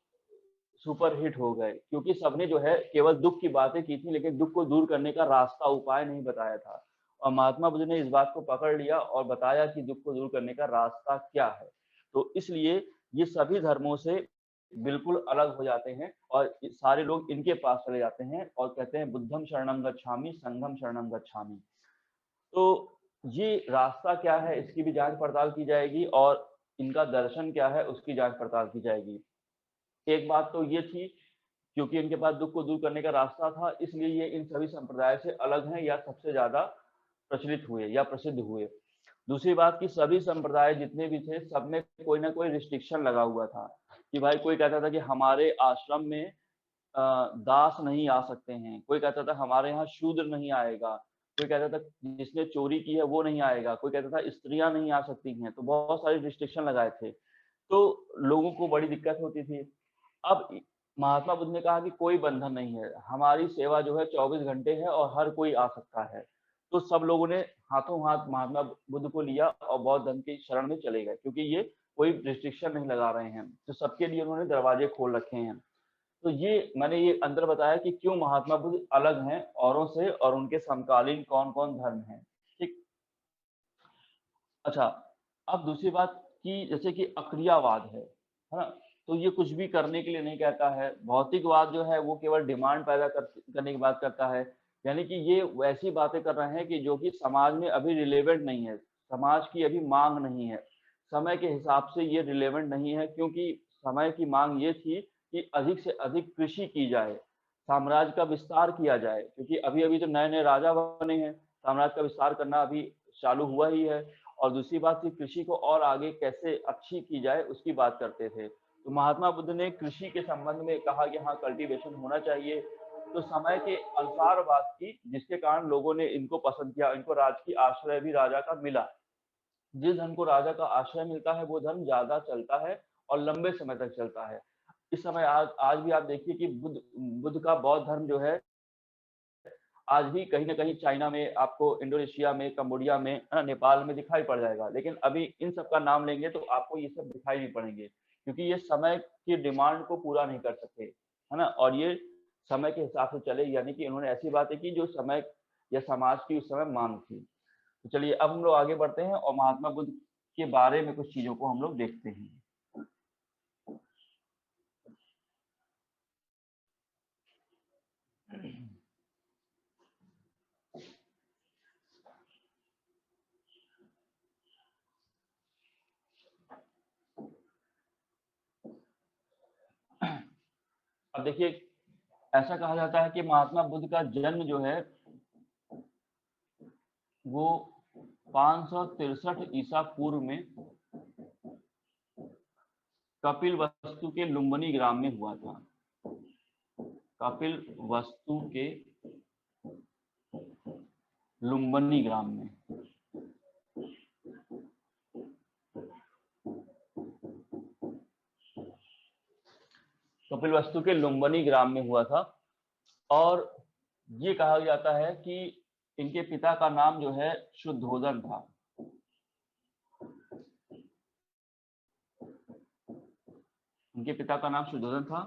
सुपर हिट हो गए, क्योंकि सबने जो है केवल दुख की बातें की थी लेकिन दुख को दूर करने का रास्ता उपाय नहीं बताया था। और महात्मा बुद्ध ने इस बात को पकड़ लिया और बताया कि दुख को दूर करने का रास्ता क्या है। तो इसलिए ये सभी धर्मों से बिल्कुल अलग हो जाते हैं और सारे लोग इनके पास चले जाते हैं और कहते हैं बुद्धम शरणम गच्छामि, संघम शरणम गच्छामि। तो ये रास्ता क्या है इसकी भी जांच पड़ताल की जाएगी और इनका दर्शन क्या है उसकी जांच पड़ताल की जाएगी। एक बात तो ये थी, क्योंकि इनके पास दुख को दूर करने का रास्ता था, इसलिए ये इन सभी संप्रदाय से अलग हैं या सबसे ज्यादा प्रचलित हुए या प्रसिद्ध हुए। दूसरी बात कि सभी संप्रदाय जितने भी थे, सब में कोई ना कोई रिस्ट्रिक्शन लगा हुआ था कि भाई कोई कहता था कि हमारे आश्रम में दास नहीं आ सकते हैं, कोई कहता था हमारे यहाँ शूद्र नहीं आएगा, कोई कहता था जिसने चोरी की है वो नहीं आएगा, कोई कहता था स्त्रियां नहीं आ सकती हैं। तो बहुत सारे रिस्ट्रिक्शन लगाए थे, तो लोगों को बड़ी दिक्कत होती थी। अब महात्मा बुद्ध ने कहा कि कोई बंधन नहीं है, हमारी सेवा जो है 24 घंटे है और हर कोई आ सकता है। तो सब लोगों ने हाथों हाथ महात्मा बुद्ध को लिया और बौद्ध धर्म की शरण में चले गए, क्योंकि ये कोई रिस्ट्रिक्शन नहीं लगा रहे हैं, तो सबके लिए उन्होंने दरवाजे खोल रखे हैं। तो ये मैंने ये अंतर बताया कि क्यों महात्मा बुद्ध अलग हैं औरों से और उनके समकालीन कौन कौन धर्म हैं। ठीक। अच्छा, अब दूसरी बात कि जैसे कि अक्रियावाद है ना, तो ये कुछ भी करने के लिए नहीं कहता है। भौतिकवाद जो है वो केवल डिमांड पैदा करने की बात करता है, यानी कि ये वैसी बातें कर रहे हैं कि जो कि समाज में अभी रिलेवेंट नहीं है, समाज की अभी मांग नहीं है, समय के हिसाब से ये रिलेवेंट नहीं है। क्योंकि समय की मांग ये थी कि अधिक से अधिक कृषि की जाए, साम्राज्य का विस्तार किया जाए, क्योंकि अभी अभी तो नए नए राजा बने हैं, साम्राज्य का विस्तार करना अभी चालू हुआ ही है। और दूसरी बात थी कृषि को और आगे कैसे अच्छी की जाए उसकी बात करते थे। तो महात्मा बुद्ध ने कृषि के संबंध में कहा कि हाँ कल्टीवेशन होना चाहिए। तो समय के अनुसार बात की, जिसके कारण लोगों ने इनको पसंद किया, इनको राजकीय आश्रय भी राजा का मिला। जिस धर्म को राजा का आश्रय मिलता है वो धर्म ज्यादा चलता है और लंबे समय तक चलता है। इस समय आज भी आप देखिए कि बुद्ध बुद्ध का बौद्ध धर्म जो है आज भी कहीं ना कहीं चाइना में आपको, इंडोनेशिया में, कंबोडिया में, नेपाल में दिखाई पड़ जाएगा। लेकिन अभी इन सब का नाम लेंगे तो आपको ये सब दिखाई नहीं पड़ेंगे, क्योंकि ये समय की डिमांड को पूरा नहीं कर सके, है ना। और ये समय के हिसाब से चले, यानी कि इन्होंने ऐसी बातें की जो समय या समाज की उस समय मांग थी। तो चलिए अब हम लोग आगे बढ़ते हैं और महात्मा बुद्ध के बारे में कुछ चीजों को हम लोग देखते हैं। अब देखिए, ऐसा कहा जाता है कि महात्मा बुद्ध का जन्म जो है वो 563 ईसा पूर्व में कपिल वस्तु के लुम्बिनी ग्राम में हुआ था। कपिल वस्तु के लुम्बिनी ग्राम में। कपिल वस्तु के लुम्बिनी ग्राम में हुआ था। और ये कहा जाता है कि इनके पिता का नाम जो है शुद्धोदन था। उनके पिता का नाम शुद्धोदन था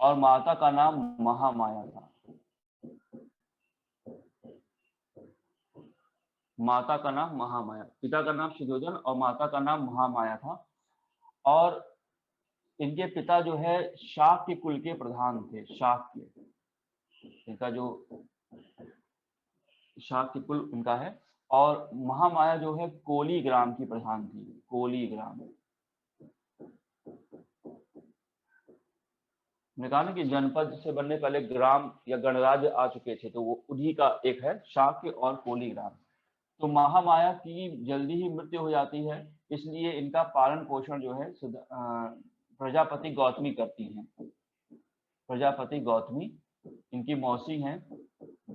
और माता का नाम महामाया था। माता का नाम महामाया, पिता का नाम शुद्धोदन और माता का नाम महामाया था। और इनके पिता जो है शाक्य कुल के प्रधान थे। शाक्य, इनका जो शाक्य कुल उनका है। और महामाया जो है कोली ग्राम की प्रधान थी। कोली ग्राम, मैंने कहा ना कि जनपद से बनने पहले ग्राम या गणराज्य आ चुके थे, तो वो उन्हीं का एक है शाक्य और कोली ग्राम। तो महामाया की जल्दी ही मृत्यु हो जाती है, इसलिए इनका पालन पोषण जो है प्रजापति गौतमी करती हैं। प्रजापति गौतमी इनकी मौसी हैं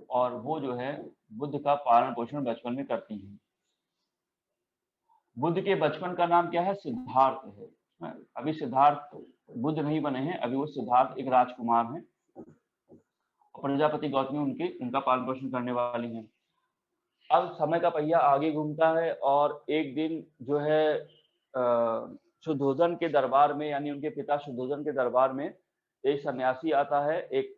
और वो जो है बुद्ध का पालन पोषण बचपन में करती हैं। बुद्ध के बचपन का नाम क्या है? सिद्धार्थ है। अभी सिद्धार्थ बुद्ध नहीं बने हैं, अभी वो सिद्धार्थ एक राजकुमार हैं। प्रजापति गौतमी उनका पालन पोषण करने वाली हैं। अब समय का पहिया आगे घूमता है और एक दिन जो है शुद्धोदन के दरबार में, यानी उनके पिता शुद्धोदन के दरबार में एक सन्यासी आता है, एक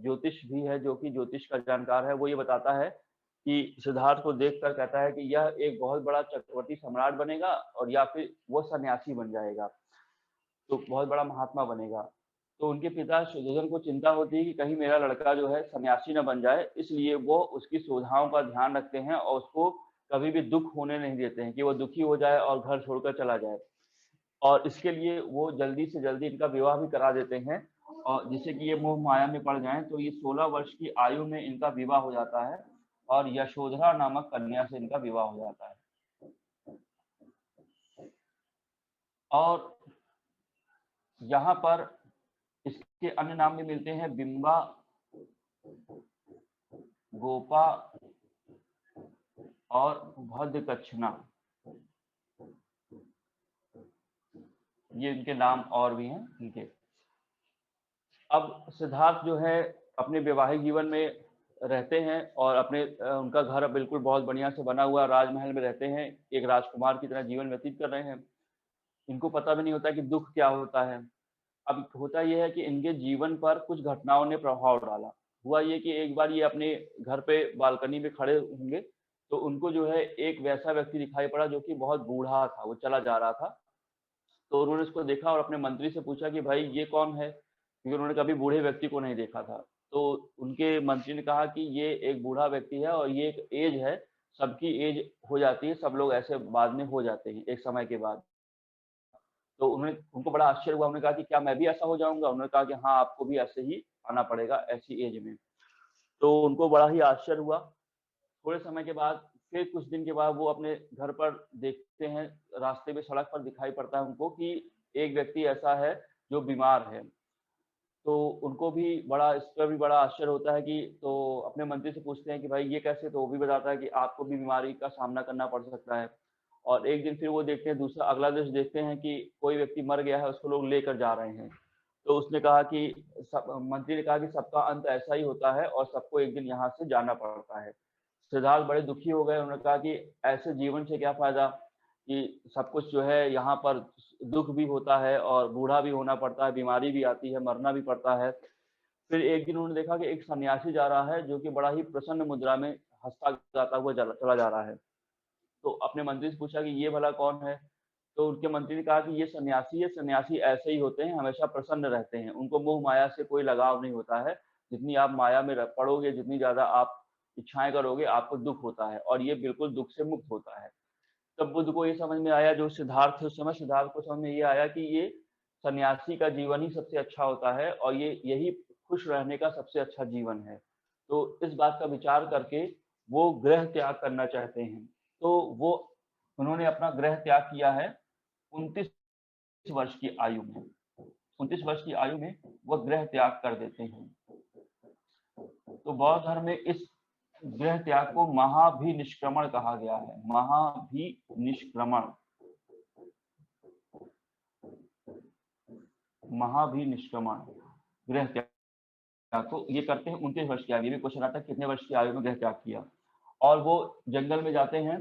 ज्योतिष भी है जो कि ज्योतिष का जानकार है। वो ये बताता है कि सिद्धार्थ को देखकर कहता है कि यह एक बहुत बड़ा चक्रवर्ती सम्राट बनेगा और या फिर वो सन्यासी बन जाएगा, तो बहुत बड़ा महात्मा बनेगा। तो उनके पिता शुद्धोदन को चिंता होती है कि कहीं मेरा लड़का जो है सन्यासी न बन जाए, इसलिए वो उसकी सुविधाओं का ध्यान रखते हैं और उसको कभी भी दुख होने नहीं देते हैं कि वो दुखी हो जाए और घर छोड़कर चला जाए। और इसके लिए वो जल्दी से जल्दी इनका विवाह भी करा देते हैं, और जिससे कि ये मोह माया में पड़ जाएं। तो ये 16 वर्ष की आयु में इनका विवाह हो जाता है और यशोधरा नामक कन्या से इनका विवाह हो जाता है। और यहाँ पर इसके अन्य नाम भी मिलते हैं, बिंबा, गोपा और भद्रकच्छना। ये इनके नाम और भी हैं इनके। अब सिद्धार्थ जो है अपने वैवाहिक जीवन में रहते हैं और उनका घर बिल्कुल बहुत बढ़िया से बना हुआ राजमहल में रहते हैं, एक राजकुमार की तरह जीवन व्यतीत कर रहे हैं। इनको पता भी नहीं होता कि दुख क्या होता है। अब होता यह है कि इनके जीवन पर कुछ घटनाओं ने प्रभाव डाला। हुआ ये कि एक बार ये अपने घर पे बालकनी में खड़े होंगे तो उनको जो है एक वैसा व्यक्ति दिखाई पड़ा जो कि बहुत बूढ़ा था, वो चला जा रहा था। तो उन्होंने उसको देखा और अपने मंत्री से पूछा कि भाई ये कौन है, क्योंकि उन्होंने कभी बूढ़े व्यक्ति को नहीं देखा था। तो उनके मंत्री ने कहा कि ये एक बूढ़ा व्यक्ति है और ये एक एज है, सबकी एज हो जाती है, सब लोग ऐसे बाद में हो जाते हैं एक समय के बाद। तो उनको बड़ा आश्चर्य हुआ। उन्होंने कहा कि क्या मैं भी ऐसा हो जाऊंगा? उन्होंने कहा कि हाँ, आपको भी ऐसे ही आना पड़ेगा ऐसी एज में। तो उनको बड़ा ही आश्चर्य हुआ। थोड़े समय के बाद, फिर कुछ दिन के बाद, वो अपने घर पर देखते हैं, रास्ते में सड़क पर दिखाई पड़ता है उनको कि एक व्यक्ति ऐसा है जो बीमार है। तो उनको भी इस पर भी बड़ा आश्चर्य होता है कि, तो अपने मंत्री से पूछते हैं कि भाई ये कैसे? तो वो भी बताता है कि आपको भी बीमारी का सामना करना पड़ सकता है। और एक दिन फिर वो देखते हैं, अगला दृश्य देखते हैं कि कोई व्यक्ति मर गया है, उसको लोग लेकर जा रहे हैं। तो उसने कहा कि मंत्री ने कहा कि सबका अंत ऐसा ही होता है और सबको एक दिन यहाँ से जाना पड़ता है। सिद्धार्थ बड़े दुखी हो गए। उन्होंने कहा कि ऐसे जीवन से क्या फायदा कि सब कुछ जो है यहाँ पर दुख भी होता है और बूढ़ा भी होना पड़ता है, बीमारी भी आती है, मरना भी पड़ता है। फिर एक दिन उन्होंने देखा कि एक सन्यासी जा रहा है जो कि बड़ा ही प्रसन्न मुद्रा में हंसता गाता हुआ चला जा रहा है। तो अपने मंत्री से पूछा कि ये भला कौन है? तो उनके मंत्री ने कहा कि ये सन्यासी है, सन्यासी ऐसे ही होते हैं, हमेशा प्रसन्न रहते हैं, उनको मोह माया से कोई लगाव नहीं होता है। जितनी आप माया में पड़ोगे, जितनी ज्यादा आप इच्छाएं करोगे, आपको दुख होता है और ये बिल्कुल दुख से मुक्त होता है। तब बुद्ध को ये समझ में आया, जो सिद्धार्थ थे उस समय, सिद्धार्थ को समझ में ये आया कि ये सन्यासी का जीवन ही सबसे अच्छा होता है और ये यही खुश रहने का सबसे अच्छा जीवन है। तो इस बात का विचार करके वो गृह त्याग करना चाहते हैं। तो वो उन्होंने अपना गृह त्याग किया है 29 वर्ष की आयु में। 29 वर्ष की आयु में वह गृह त्याग कर देते हैं। तो बौद्ध धर्म में इस गृह त्याग को महाभिनिष्क्रमण कहा गया है। महाभिनिष्क्रमण, महाभिनिष्क्रमण गृह त्याग को ये करते हैं 29 वर्ष की आयु में। क्वेश्चन आता है कितने वर्ष की आयु में गृह त्याग किया? और वो जंगल में जाते हैं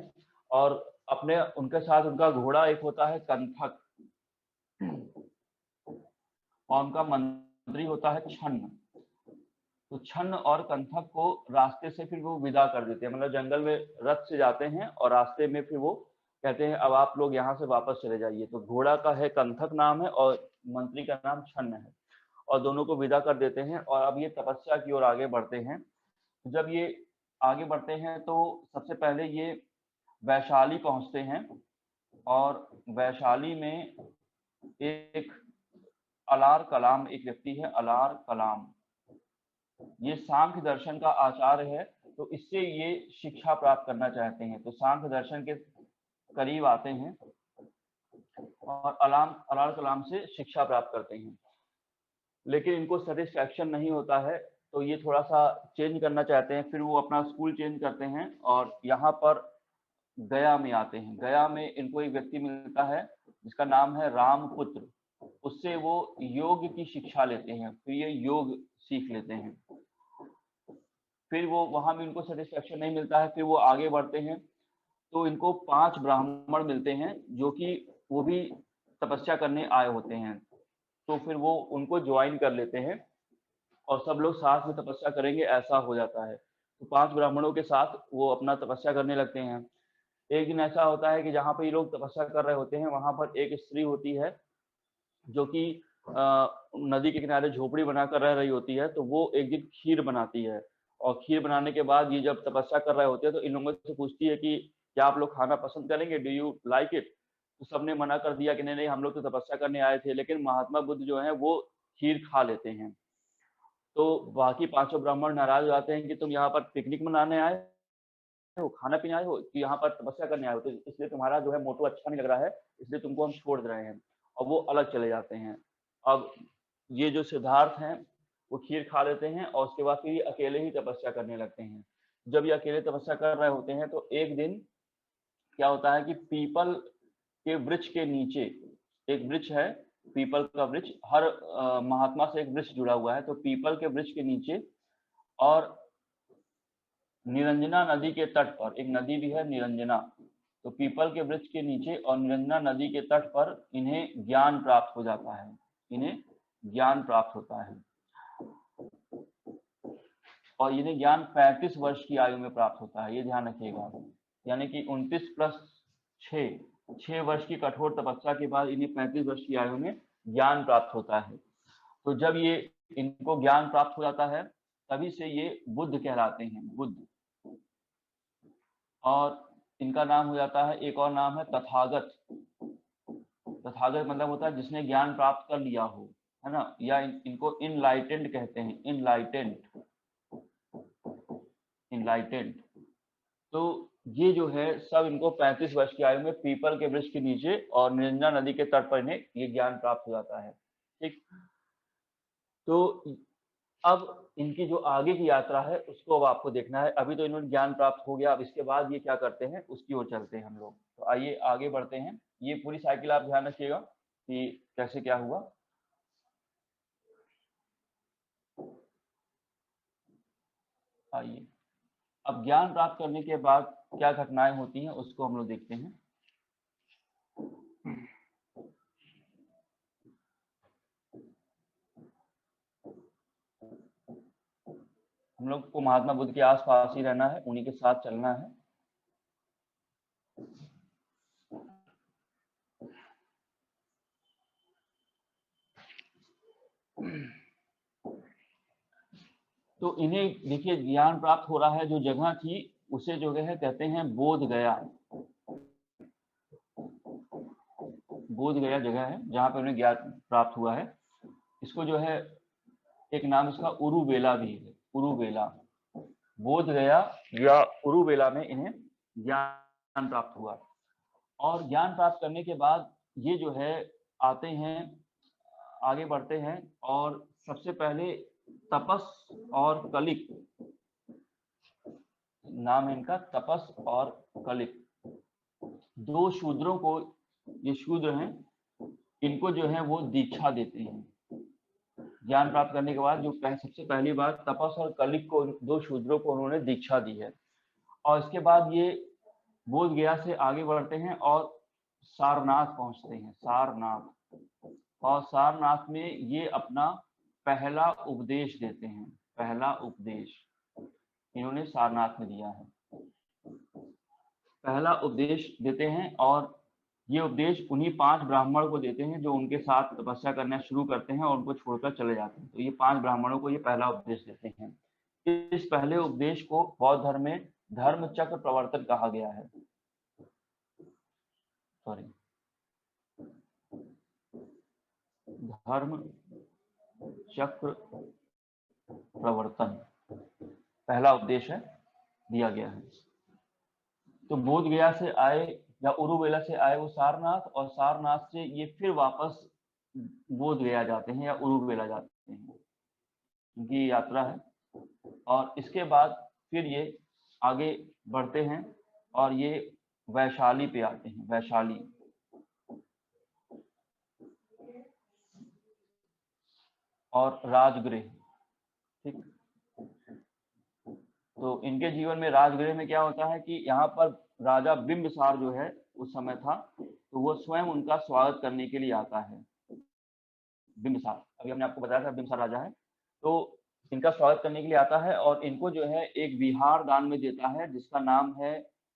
और अपने उनके साथ उनका घोड़ा एक होता है कंथक, और उनका मंत्री होता है छन्न। तो छन्न और कंथक को रास्ते से फिर वो विदा कर देते हैं, मतलब जंगल में रथ से जाते हैं और रास्ते में फिर वो कहते हैं अब आप लोग यहाँ से वापस चले जाइए। तो घोड़ा का है कंथक नाम है और मंत्री का नाम छन्न है, और दोनों को विदा कर देते हैं और अब ये तपस्या की ओर आगे बढ़ते हैं। जब ये आगे बढ़ते हैं तो सबसे पहले ये वैशाली पहुंचते हैं और वैशाली में एक अलार कलाम एक व्यक्ति है, अलार कलाम, ये सांख्य दर्शन का आचार्य है। तो इससे ये शिक्षा प्राप्त करना चाहते हैं, तो सांख्य दर्शन के करीब आते हैं और अलार कलाम से शिक्षा प्राप्त करते हैं। लेकिन इनको सेटिस्फैक्शन नहीं होता है, तो ये थोड़ा सा चेंज करना चाहते हैं। फिर वो अपना स्कूल चेंज करते हैं और यहाँ पर गया में आते हैं। गया में इनको एक व्यक्ति मिलता है जिसका नाम है रामपुत्र। उससे वो योग की शिक्षा लेते हैं, फिर ये योग सीख लेते हैं। फिर वो वहां भी उनको सेटिस्फैक्शन नहीं मिलता है, फिर वो आगे बढ़ते हैं तो इनको 5 ब्राह्मण मिलते हैं जो कि वो भी तपस्या करने आए होते हैं। तो फिर वो उनको ज्वाइन कर लेते हैं और सब लोग साथ में तपस्या करेंगे, ऐसा हो जाता है। तो 5 ब्राह्मणों के साथ वो अपना तपस्या करने लगते हैं। एक दिन ऐसा होता है कि जहाँ पे ये लोग तपस्या कर रहे होते हैं वहां पर एक स्त्री होती है जो कि नदी के किनारे झोपड़ी बनाकर रह रही होती है। तो वो एक दिन खीर बनाती है और खीर बनाने के बाद ये जब तपस्या कर रहे होते हैं तो इन लोगों से पूछती है कि क्या आप लोग खाना पसंद करेंगे, डू यू लाइक इट? तो सबने मना कर दिया कि नहीं नहीं, हम लोग तो तपस्या करने आए थे। लेकिन महात्मा बुद्ध जो है वो खीर खा लेते हैं। तो बाकी 5 ब्राह्मण नाराज हो जाते हैं कि तुम यहाँ पर पिकनिक मनाने आए हो, खाना पीने आए हो कि यहाँ पर तपस्या करने आए हो, तो इसलिए तुम्हारा जो है मोटो अच्छा नहीं लग रहा है, इसलिए तुमको हम छोड़ दे रहे हैं। और वो अलग चले जाते हैं। अब ये जो सिद्धार्थ हैं वो खीर खा लेते हैं और उसके बाद फिर ये अकेले ही तपस्या करने लगते हैं। जब ये अकेले तपस्या कर रहे होते हैं तो एक दिन क्या होता है कि पीपल के वृक्ष के नीचे, एक वृक्ष है पीपल का वृक्ष, हर महात्मा से एक वृक्ष जुड़ा हुआ है। तो पीपल के वृक्ष के नीचे और निरंजना नदी के तट पर, एक नदी भी है निरंजना, तो पीपल के वृक्ष के नीचे और निरंजना नदी के तट पर इन्हें ज्ञान प्राप्त हो जाता है, इन्हें ज्ञान प्राप्त होता है। और इन्हें ज्ञान 35 वर्ष की आयु में प्राप्त होता है, ये ध्यान रखिएगा। यानी कि 29 प्लस 6 वर्ष की कठोर तपस्या के बाद इन्हें 35 वर्ष की आयु में ज्ञान प्राप्त होता है। तो जब ये इनको ज्ञान प्राप्त हो जाता है तभी से ये बुद्ध कहलाते हैं, बुद्ध। और इनका नाम हो जाता है, एक और नाम है तथागत। तथागत मतलब होता है जिसने ज्ञान प्राप्त कर लिया हो, है ना, या इनको इनलाइटेंड कहते हैं, इनलाइटेंड, इनलाइटेंड। तो ये जो है सब इनको 35 वर्ष की आयु में पीपल के वृक्ष के नीचे और निरंजना नदी के तट पर इन्हें ये ज्ञान प्राप्त हो जाता है। ठीक, तो अब इनकी जो आगे की यात्रा है उसको अब आपको देखना है। अभी तो इन्होंने ज्ञान प्राप्त हो गया, अब इसके बाद ये क्या करते हैं उसकी ओर चलते हैं हम लोग। तो आइए आगे बढ़ते हैं। ये पूरी साइकिल आप ध्यान रखिएगा कि कैसे क्या हुआ। आइए अब ज्ञान प्राप्त करने के बाद क्या घटनाएं होती हैं उसको हम लोग देखते हैं। हम लोग को महात्मा बुद्ध के आसपास ही रहना है, उन्हीं के साथ चलना है। तो इन्हें देखिए ज्ञान प्राप्त हो रहा है, जो जगह थी उसे जो है कहते हैं बोध गया। बोध गया जगह है जहाँ पे उन्हें ज्ञान प्राप्त हुआ है। इसको जो है एक नाम इसका उरुवेला भी है, उरुवेला। बोध गया या उरुवेला में इन्हें ज्ञान प्राप्त हुआ। और ज्ञान प्राप्त करने के बाद ये जो है आते हैं, आगे बढ़ते हैं, और सबसे पहले तपस और कलिक, नाम है इनका तपस और कलिक, दो शूद्रों को, ये शूद्र हैं, इनको जो है वो दीक्षा देते हैं। ज्ञान प्राप्त करने के बाद जो सबसे पहली बार तपस और कलिक को, दो शूद्रों को उन्होंने दीक्षा दी है। और इसके बाद ये बोध गया से आगे बढ़ते हैं और सारनाथ पहुंचते हैं, सारनाथ। और सारनाथ में ये अपना पहला उपदेश देते हैं, पहला उपदेश इन्होंने सारनाथ में दिया है, पहला उपदेश देते हैं। और ये उपदेश उन्हीं 5 ब्राह्मण को देते हैं जो उनके साथ तपस्या करना शुरू करते हैं और उनको छोड़कर चले जाते हैं। तो ये 5 ब्राह्मणों को ये पहला उपदेश देते हैं। इस पहले उपदेश को बौद्ध धर्म में धर्म चक्र प्रवर्तन कहा गया है। सॉरी, धर्म चक्र प्रवर्तन पहला उपदेश है, दिया गया है। तो बोध गया से आए या उरुवेला से आए वो सारनाथ, और सारनाथ से ये फिर वापस बोध गया जाते हैं या उरुवेला जाते हैं, उनकी यात्रा है। और इसके बाद फिर ये आगे बढ़ते हैं और ये वैशाली पे आते हैं, वैशाली। और राजगृह, ठीक। तो इनके जीवन में राजगृह में क्या होता है कि यहाँ पर राजा बिंबिसार जो है उस समय था, तो वो स्वयं उनका स्वागत करने के लिए आता है। बिंबिसार, अभी हमने आपको बताया था बिंबिसार राजा है, तो इनका स्वागत करने के लिए आता है और इनको जो है एक विहार दान में देता है जिसका नाम है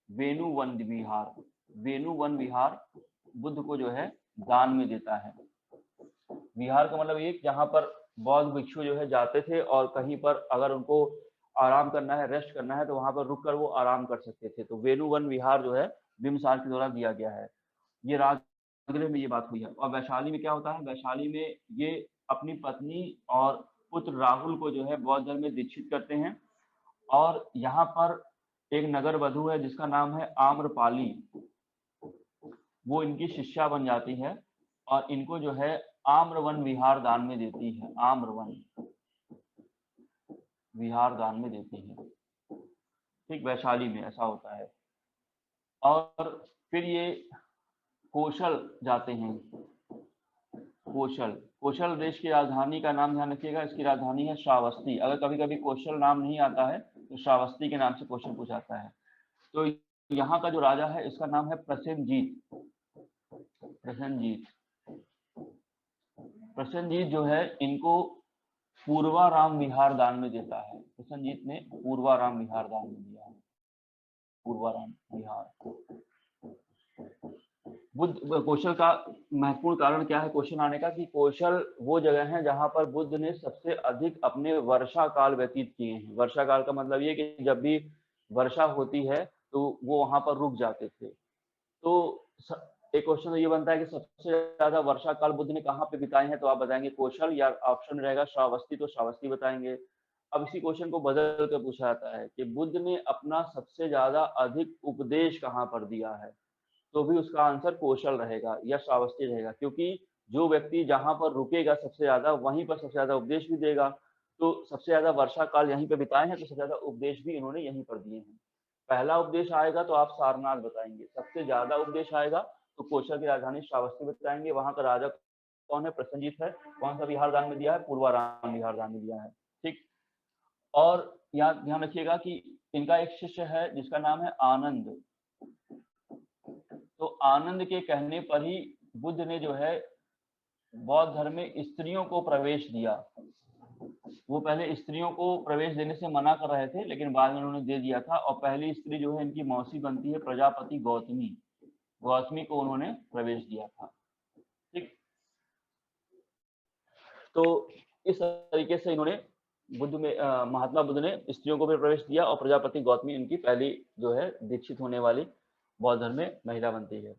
वेणुवन विहार। वेणुवन विहार बुद्ध को जो है दान में देता है। विहार का मतलब ये जहाँ पर बौद्ध भिक्षु जो है जाते थे और कहीं पर अगर उनको आराम करना है, रेस्ट करना है, तो वहां पर रुककर वो आराम कर सकते थे। तो वेणुवन विहार जो है बिंबिसार के द्वारा दिया गया है। ये राजगृह में ये बात हुई है। और वैशाली में क्या होता है, वैशाली में ये अपनी पत्नी और पुत्र राहुल को जो है बौद्ध धर्म में दीक्षित करते हैं। और यहाँ पर एक नगर वधु है जिसका नाम है आम्रपाली, वो इनकी शिष्या बन जाती है और इनको जो है आम्रवन विहार दान में देती है, आम्रवन विहार दान में देती है, ठीक। वैशाली में ऐसा होता है। और फिर ये कौशल जाते हैं, कौशल, कौशल देश की राजधानी का नाम ध्यान रखिएगा, इसकी राजधानी है श्रावस्ती। अगर कभी कभी कौशल नाम नहीं आता है तो श्रावस्ती के नाम से कौशल पूछाता है। तो यहाँ का जो राजा है इसका नाम है प्रसेनजीत। प्रसेनजीत, प्रसेनजीत जो है इनको पूर्वाराम विहार दान में देता है। प्रसेनजीत ने पूर्वाराम विहार दान में दिया है, पूर्वाराम विहार। बुद्ध कौशल का महत्वपूर्ण कारण क्या है कौशल आने का, कि कौशल वो जगह है जहां पर बुद्ध ने सबसे अधिक अपने वर्षा काल व्यतीत किए हैं। वर्षा काल का मतलब ये कि जब भी वर्षा होती है तो वो वहां पर रुक जाते थे। तो एक क्वेश्चन तो ये बनता है कि सबसे ज्यादा वर्षा काल बुद्ध ने कहाँ पे बिताए हैं, तो आप बताएंगे कौशल, या ऑप्शन रहेगा श्रावस्ती, तो श्रावस्ती बताएंगे। अब इसी क्वेश्चन को बदल कर पूछा जाता है कि बुद्ध ने अपना सबसे ज्यादा अधिक उपदेश कहाँ पर दिया है, तो भी उसका आंसर कौशल रहेगा या श्रावस्ती रहेगा, क्योंकि जो व्यक्ति जहां पर रुकेगा सबसे ज्यादा वहीं पर सबसे ज्यादा उपदेश भी देगा। तो सबसे ज्यादा वर्षा काल यहीं पर बिताए हैं तो सबसे ज्यादा उपदेश भी इन्होंने यहीं पर दिए हैं। पहला उपदेश आएगा तो आप सारनाथ बताएंगे, सबसे ज्यादा उपदेश आएगा तो कौशल की राजधानी श्रावस्ती बताएंगे। वहां का राजा कौन है, प्रसेनजीत है। कौन सा विहार दान में दिया है, पूर्वाराम विहार दान में दिया है, ठीक। और यहाँ ध्यान रखिएगा कि इनका एक शिष्य है जिसका नाम है आनंद। तो आनंद के कहने पर ही बुद्ध ने जो है बौद्ध धर्म में स्त्रियों को प्रवेश दिया। वो पहले स्त्रियों को प्रवेश देने से मना कर रहे थे, लेकिन बाद में उन्होंने दे दिया था। और पहली स्त्री जो है इनकी मौसी बनती है प्रजापति गौतमी। गौतमी को उन्होंने प्रवेश दिया था। ठीक, तो इस तरीके से इन्होंने बुद्ध में महात्मा बुद्ध ने स्त्रियों को भी प्रवेश दिया और प्रजापति गौतमी इनकी पहली जो है दीक्षित होने वाली बौद्ध धर्म में महिला बनती है।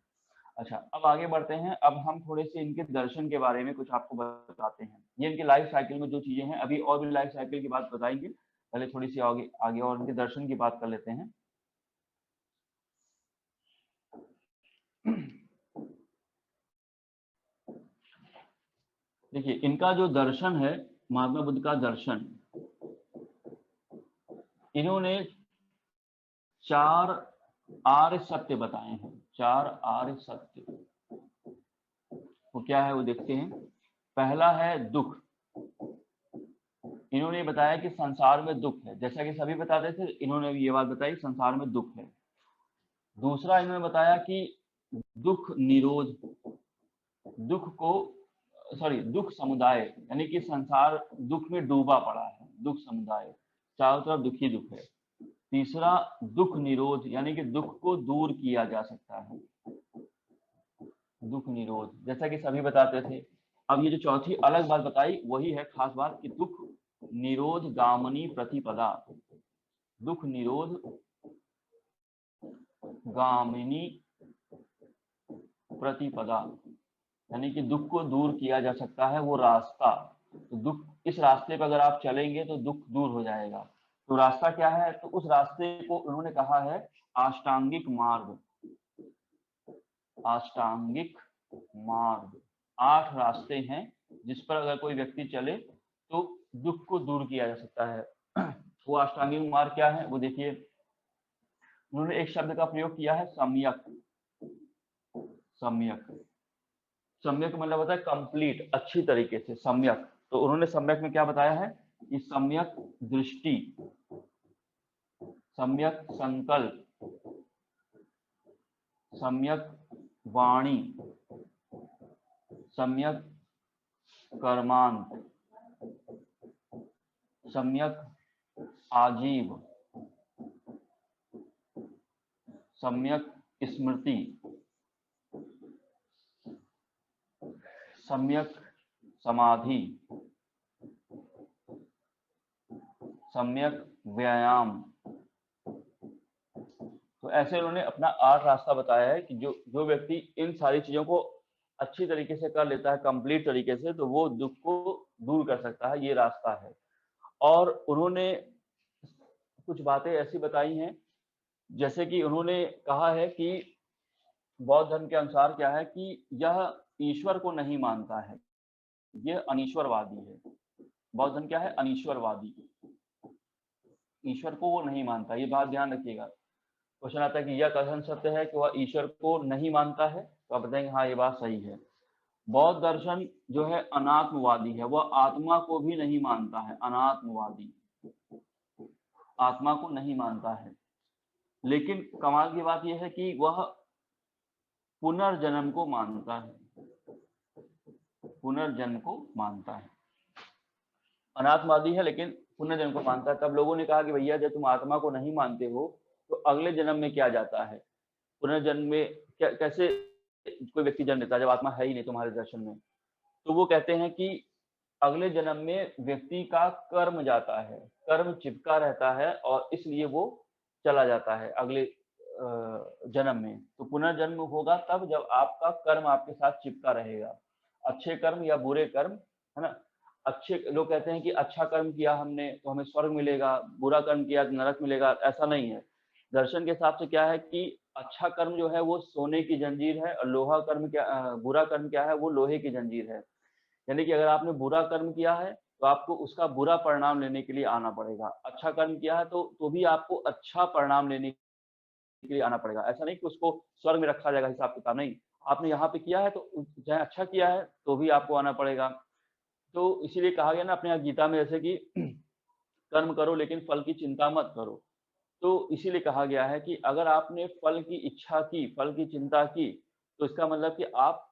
अच्छा, अब आगे बढ़ते हैं। अब हम थोड़े से इनके दर्शन के बारे में कुछ आपको बताते हैं। ये इनके लाइफ साइकिल में जो चीजें हैं, अभी और भी लाइफ साइकिल की बात बताएंगे, पहले थोड़ी सी आगे और इनके दर्शन की बात कर लेते हैं। देखिए, इनका जो दर्शन है, महात्मा बुद्ध का दर्शन, इन्होंने 4 आर्य सत्य बताए हैं। 4 आर्य सत्य वो क्या है वो देखते हैं। पहला है दुख। इन्होंने बताया कि संसार में दुख है, जैसा कि सभी बताते थे, इन्होंने भी ये बात बताई संसार में दुख है। दूसरा इन्होंने बताया कि दुख निरोध, दुख समुदाय, यानी कि संसार दुख में डूबा पड़ा है, दुख समुदाय, चारों तरफ दुखी दुख है। तीसरा दुख निरोध, यानी कि दुख को दूर किया जा सकता है, दुख निरोध, जैसा कि सभी बताते थे। अब ये जो चौथी अलग बात बताई वही है खास बात कि दुख निरोध गामिनी प्रतिपदा, दुख निरोध गामिनी प्रतिपदा, यानी कि दुख को दूर किया जा सकता है वो रास्ता। तो दुख, इस रास्ते पर अगर आप चलेंगे तो दुख दूर हो जाएगा। तो रास्ता क्या है? तो उस रास्ते को उन्होंने कहा है अष्टांगिक मार्ग। अष्टांगिक मार्ग, 8 रास्ते हैं जिस पर अगर कोई व्यक्ति चले तो दुख को दूर किया जा सकता है। वो अष्टांगिक मार्ग क्या है वो देखिए। उन्होंने एक शब्द का प्रयोग किया है सम्यक। सम्यक, सम्यक मतलब होता है कंप्लीट, अच्छी तरीके से, सम्यक। तो उन्होंने सम्यक में क्या बताया है कि सम्यक दृष्टि, सम्यक संकल्प, सम्यक वाणी, सम्यक कर्मांत, सम्यक आजीव, सम्यक स्मृति, सम्यक समाधि, सम्यक व्यायाम। तो ऐसे उन्होंने अपना 8 रास्ता बताया है कि जो व्यक्ति इन सारी चीजों को अच्छी तरीके से कर लेता है, कंप्लीट तरीके से, तो वो दुख को दूर कर सकता है, ये रास्ता है। और उन्होंने कुछ बातें ऐसी बताई हैं, जैसे कि उन्होंने कहा है कि बौद्ध धर्म के अनुसार क्या है कि यह ईश्वर को नहीं मानता है, यह अनीश्वरवादी है। बौद्ध धर्म क्या है? अनीश्वरवादी, ईश्वर को वो नहीं मानता। ये बात ध्यान रखिएगा। क्वेश्चन आता है कि यह कथन सत्य है कि वह ईश्वर को नहीं मानता है, तो आप बताएंगे हाँ ये बात सही है। बौद्ध दर्शन जो है अनात्मवादी है, वह आत्मा को भी नहीं मानता है, अनात्मवादी, आत्मा को नहीं मानता है। लेकिन कमाल की बात यह है कि वह पुनर्जन्म को मानता है, पुनर्जन्म को मानता है। अनात्मवादी है लेकिन पुनर्जन्म को मानता है। तब लोगों ने कहा कि भैया जब तुम आत्मा को नहीं मानते हो तो अगले जन्म में क्या जाता है, पुनर्जन्म में कैसे कोई व्यक्ति जन्म लेता है जब आत्मा है ही नहीं तुम्हारे दर्शन में? तो वो कहते हैं कि अगले जन्म में व्यक्ति का कर्म जाता है, कर्म चिपका रहता है और इसलिए वो चला जाता है अगले जन्म में। तो पुनर्जन्म होगा तब जब आपका कर्म आपके साथ चिपका रहेगा, अच्छे कर्म या बुरे कर्म, है ना। अच्छे लोग कहते हैं कि अच्छा कर्म किया हमने तो हमें स्वर्ग मिलेगा, बुरा कर्म किया तो नरक मिलेगा। ऐसा नहीं है। दर्शन के हिसाब से क्या है कि अच्छा कर्म जो है वो सोने की जंजीर है और बुरा कर्म क्या है वो लोहे की जंजीर है। यानी कि अगर आपने बुरा कर्म किया है तो आपको उसका बुरा परिणाम लेने के लिए आना पड़ेगा, अच्छा कर्म किया है तो भी आपको अच्छा परिणाम लेने के लिए आना पड़ेगा। ऐसा नहीं कि उसको स्वर्ग में रखा जाएगा हिसाब किताब, नहीं। आपने यहाँ पे किया है तो चाहे अच्छा किया है तो भी आपको आना पड़ेगा। तो इसीलिए कहा गया ना अपने यहाँ गीता में, जैसे कि कर्म करो लेकिन फल की चिंता मत करो। तो इसीलिए कहा गया है कि अगर आपने फल की इच्छा की, फल की चिंता की, तो इसका मतलब कि आप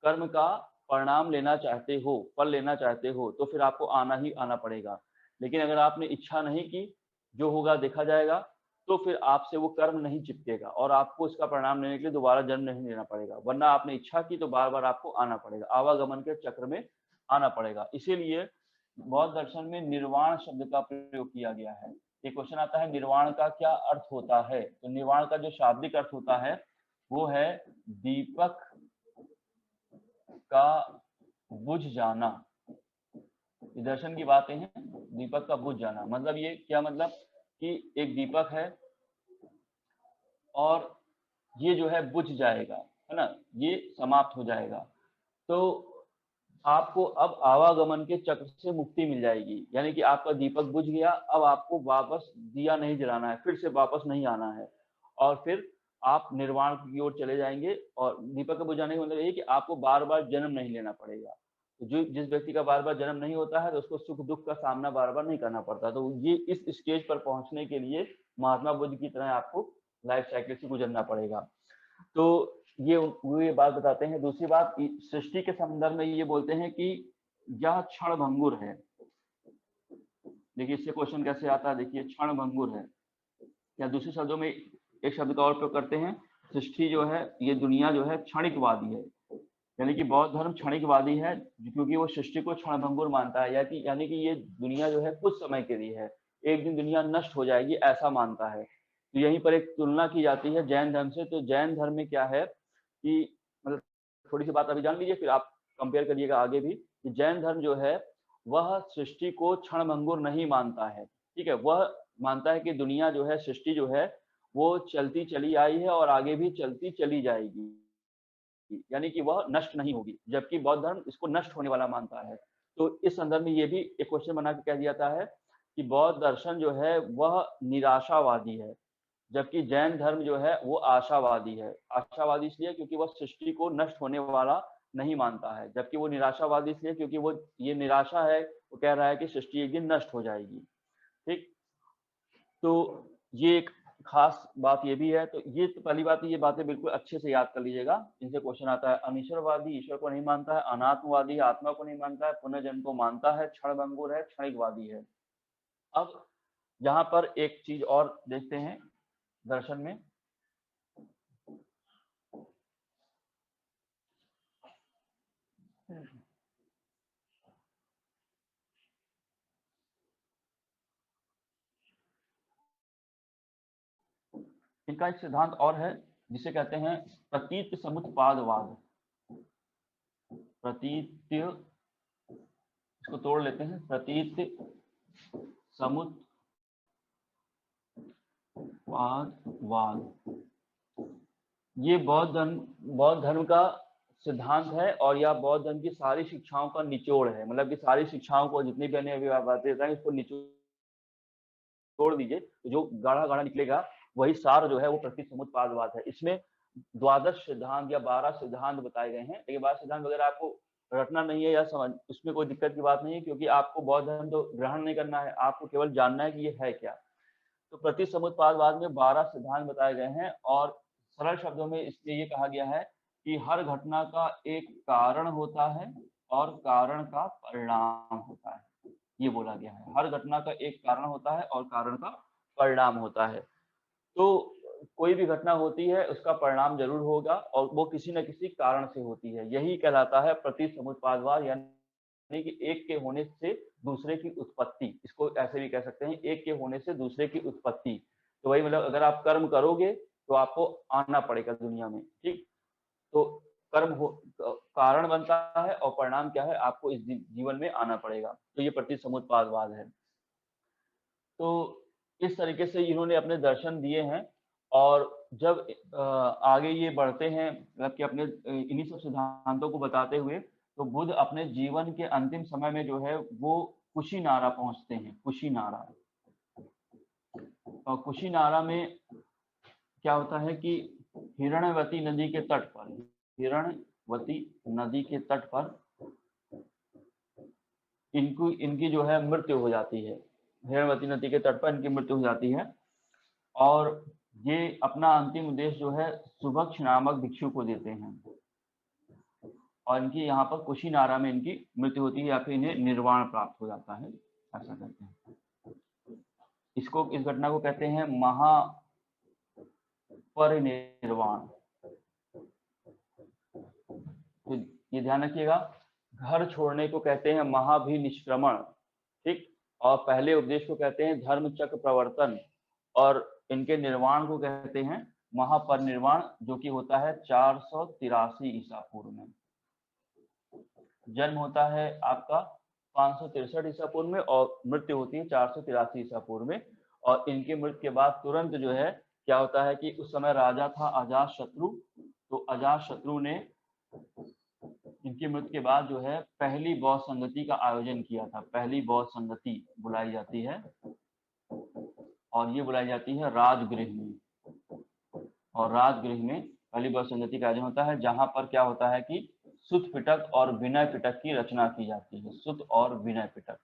कर्म का परिणाम लेना चाहते हो, फल लेना चाहते हो, तो फिर आपको आना ही आना पड़ेगा। लेकिन अगर आपने इच्छा नहीं की, जो होगा देखा जाएगा, तो फिर आपसे वो कर्म नहीं चिपकेगा और आपको इसका परिणाम लेने के लिए दोबारा जन्म नहीं लेना पड़ेगा। वरना आपने इच्छा की तो बार-बार आपको आना पड़ेगा, आवागमन के चक्र में आना पड़ेगा। इसीलिए बौद्ध दर्शन में निर्वाण शब्द का प्रयोग किया गया है। ये क्वेश्चन आता है निर्वाण का क्या अर्थ होता है? तो निर्वाण का जो शाब्दिक अर्थ होता है वो है दीपक का बुझ जाना। ये दर्शन की बातें हैं, दीपक का बुझ जाना मतलब ये क्या मतलब कि एक दीपक है और ये जो है बुझ जाएगा, है ना, ये समाप्त हो जाएगा। तो आपको अब आवागमन के चक्र से मुक्ति मिल जाएगी, यानी कि आपका दीपक बुझ गया, अब आपको वापस दिया नहीं जलाना है, फिर से वापस नहीं आना है और फिर आप निर्वाण की ओर चले जाएंगे। और दीपक के बुझाने का मतलब ये कि आपको बार बार जन्म नहीं लेना पड़ेगा। तो जो जिस व्यक्ति का बार बार जन्म नहीं होता है तो उसको सुख दुख का सामना बार बार नहीं करना पड़ता। तो ये इस स्टेज पर पहुंचने के लिए महात्मा बुद्ध की तरह आपको लाइफ साइकिल से गुजरना पड़ेगा। तो ये बात बताते हैं। दूसरी बात, सृष्टि के संदर्भ में ये बोलते हैं कि यह क्षण भंगुर है। देखिए इससे क्वेश्चन कैसे आता है, देखिए क्षण भंगुर है, या दूसरे शब्दों में एक शब्द का और प्रयोग करते हैं, सृष्टि जो है, ये दुनिया जो है क्षणिकवादी है। यानी कि बौद्ध धर्म क्षणिकवादी है क्योंकि वो सृष्टि को क्षण भंगुर मानता है, यानी कि ये दुनिया जो है कुछ समय के लिए है, एक दिन दुनिया नष्ट हो जाएगी ऐसा मानता है। तो यहीं पर एक तुलना की जाती है जैन धर्म से। तो जैन धर्म में क्या है कि मतलब थोड़ी सी बात अभी जान लीजिए, फिर आप कंपेयर करिएगा आगे भी, कि जैन धर्म जो है वह सृष्टि को क्षण भंगुर नहीं मानता है। ठीक है, वह मानता है कि दुनिया जो है, सृष्टि जो है वो चलती चली आई है और आगे भी चलती चली जाएगी, यानी कि वह नष्ट नहीं होगी, जबकि बौद्ध धर्म इसको नष्ट होने वाला मानता है। तो इस संदर्भ में ये भी एक क्वेश्चन बना के कह दिया जाता है कि बौद्ध दर्शन जो है वह निराशावादी है, जबकि जैन धर्म जो है वो आशावादी है। आशावादी इसलिए क्योंकि वह सृष्टि को नष्ट होने वाला नहीं मानता है, जबकि वो निराशावादी इसलिए क्योंकि वो ये निराशा है, वो कह रहा है कि सृष्टि एक दिन नष्ट हो जाएगी। ठीक, तो ये एक खास बात ये भी है। तो ये तो पहली बात है, ये बातें बिल्कुल अच्छे से याद कर लीजिएगा, इनसे क्वेश्चन आता है। अनीश्वरवादी ईश्वर को नहीं मानता है, अनात्मवादी आत्मा को नहीं मानता है, पुनर्जन्म को मानता है, क्षणभंगुर है, क्षणिकवादी है। अब यहाँ पर एक चीज और देखते हैं दर्शन में। इनका एक सिद्धांत और है जिसे कहते हैं प्रतीत समुत्पादवाद। प्रतीत, इसको तोड़ लेते हैं, प्रतीत समुत्पादवाद। ये बौद्ध धर्म का सिद्धांत है और यह बौद्ध धर्म की सारी शिक्षाओं का निचोड़ है। मतलब कि सारी शिक्षाओं को, जितनी भी अन्य बातें हैं, इसको निचोड़ दीजिए तो जो गाढ़ा गाढ़ा निकलेगा वही सार जो है वो प्रतीत समुत्पादवाद है। इसमें 12 सिद्धांत या 12 सिद्धांत बताए गए हैं। ये 12 सिद्धांत वगैरह आपको रटना नहीं है या समझ, उसमें कोई दिक्कत की बात नहीं है, क्योंकि आपको बौद्ध धर्म तो ग्रहण नहीं करना है, आपको केवल जानना है कि ये है क्या। तो प्रतीत समुत्पादवाद में 12 सिद्धांत बताए गए हैं और सरल शब्दों में इसलिए ये कहा गया है कि हर घटना का एक कारण होता है और कारण का परिणाम होता है। ये बोला गया है, हर घटना का एक कारण होता है और कारण का परिणाम होता है। तो कोई भी घटना होती है उसका परिणाम जरूर होगा और वो किसी न किसी कारण से होती है। यही कहलाता है प्रतीत समुत्पादवाद, यानी कि एक के होने से दूसरे की उत्पत्ति। इसको ऐसे भी कह सकते हैं, एक के होने से दूसरे की उत्पत्ति। तो वही मतलब अगर आप कर्म करोगे तो आपको आना पड़ेगा दुनिया में। ठीक, तो कर्म हो कारण बनता है और परिणाम क्या है, आपको इस जीवन में आना पड़ेगा। तो ये प्रतीत समुत्पादवाद है। तो इस तरीके से इन्होंने अपने दर्शन दिए हैं। और जब आगे ये बढ़ते हैं, मतलब कि अपने इन्हीं सब सिद्धांतों को बताते हुए, तो बुद्ध अपने जीवन के अंतिम समय में जो है वो कुशीनारा पहुंचते हैं। कुशीनारा, और कुशीनारा में क्या होता है कि हिरण्यवती नदी के तट पर, हिरण्यवती नदी के तट पर इनकी जो है मृत्यु हो जाती है। हेमवती नदी के तट पर इनकी मृत्यु हो जाती है। और ये अपना अंतिम उद्देश्य जो है सुभक्ष नामक भिक्षु को देते हैं और इनकी यहाँ पर कुशीनारा में इनकी मृत्यु होती है या फिर इन्हें निर्वाण प्राप्त हो जाता है, ऐसा कहते हैं। इसको, इस घटना को कहते हैं महापरिनिर्वाण। तो ये ध्यान रखिएगा, घर छोड़ने को कहते हैं महाभिनिष्क्रमण, ठीक, और पहले उपदेश को कहते हैं धर्म चक्र प्रवर्तन, और इनके निर्वाण को कहते हैं महापरिनिर्वाण, जो कि होता है 483 ईसा पूर्व में। जन्म होता है आपका 563 ईसा पूर्व में और मृत्यु होती है 483 ईसा पूर्व में। और इनके मृत्यु के बाद तुरंत जो है क्या होता है कि उस समय राजा था अजातशत्रु, तो अजातशत्रु ने इनकी मृत्यु के बाद जो है पहली बौद्ध संगति का आयोजन किया था। पहली बौद्ध संगति बुलाई जाती है और ये बुलाई जाती है राजगृह में, और राजगृह में पहली बौद्ध संगति का आयोजन होता है, जहां पर क्या होता है कि सुत पिटक और विनय पिटक की रचना की जाती है। सुत और विनय पिटक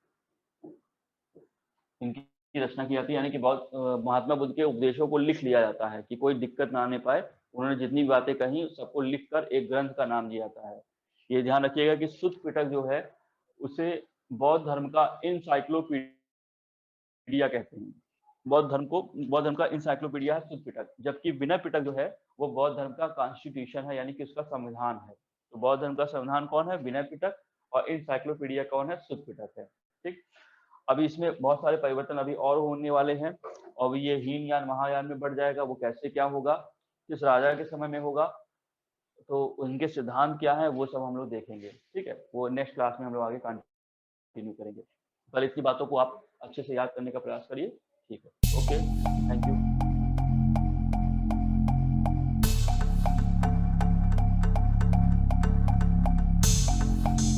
इनकी रचना की जाती है, यानी कि बहुत महात्मा बुद्ध के उपदेशों को लिख लिया जाता है कि कोई दिक्कत ना आने पाए। उन्होंने जितनी बातें कही सबको लिखकर एक ग्रंथ का नाम दिया जाता है। ये ध्यान रखिएगा कि सुत पिटक जो है उसे बौद्ध धर्म का इंसाइक्लोपीडिया कहते हैं। बौद्ध धर्म का इंसाइक्लोपीडिया है सुत पिटक, जबकि विनय पिटक जो है वो बौद्ध धर्म का कॉन्स्टिट्यूशन है, यानी कि उसका संविधान है। तो बौद्ध धर्म का संविधान कौन है? विनय पिटक, और इंसाइक्लोपीडिया कौन है? सुत पिटक है, ठीक। अभी इसमें बहुत सारे परिवर्तन अभी और होने वाले हैं, और ये हीनयान महायान में बढ़ जाएगा। वो कैसे क्या होगा, किस राजा के समय में होगा, तो उनके सिद्धांत क्या है, वो सब हम लोग देखेंगे, ठीक है। वो नेक्स्ट क्लास में हम लोग आगे कंटिन्यू करेंगे। पर इसकी बातों को आप अच्छे से याद करने का प्रयास करिए, ठीक है। Okay, thank you.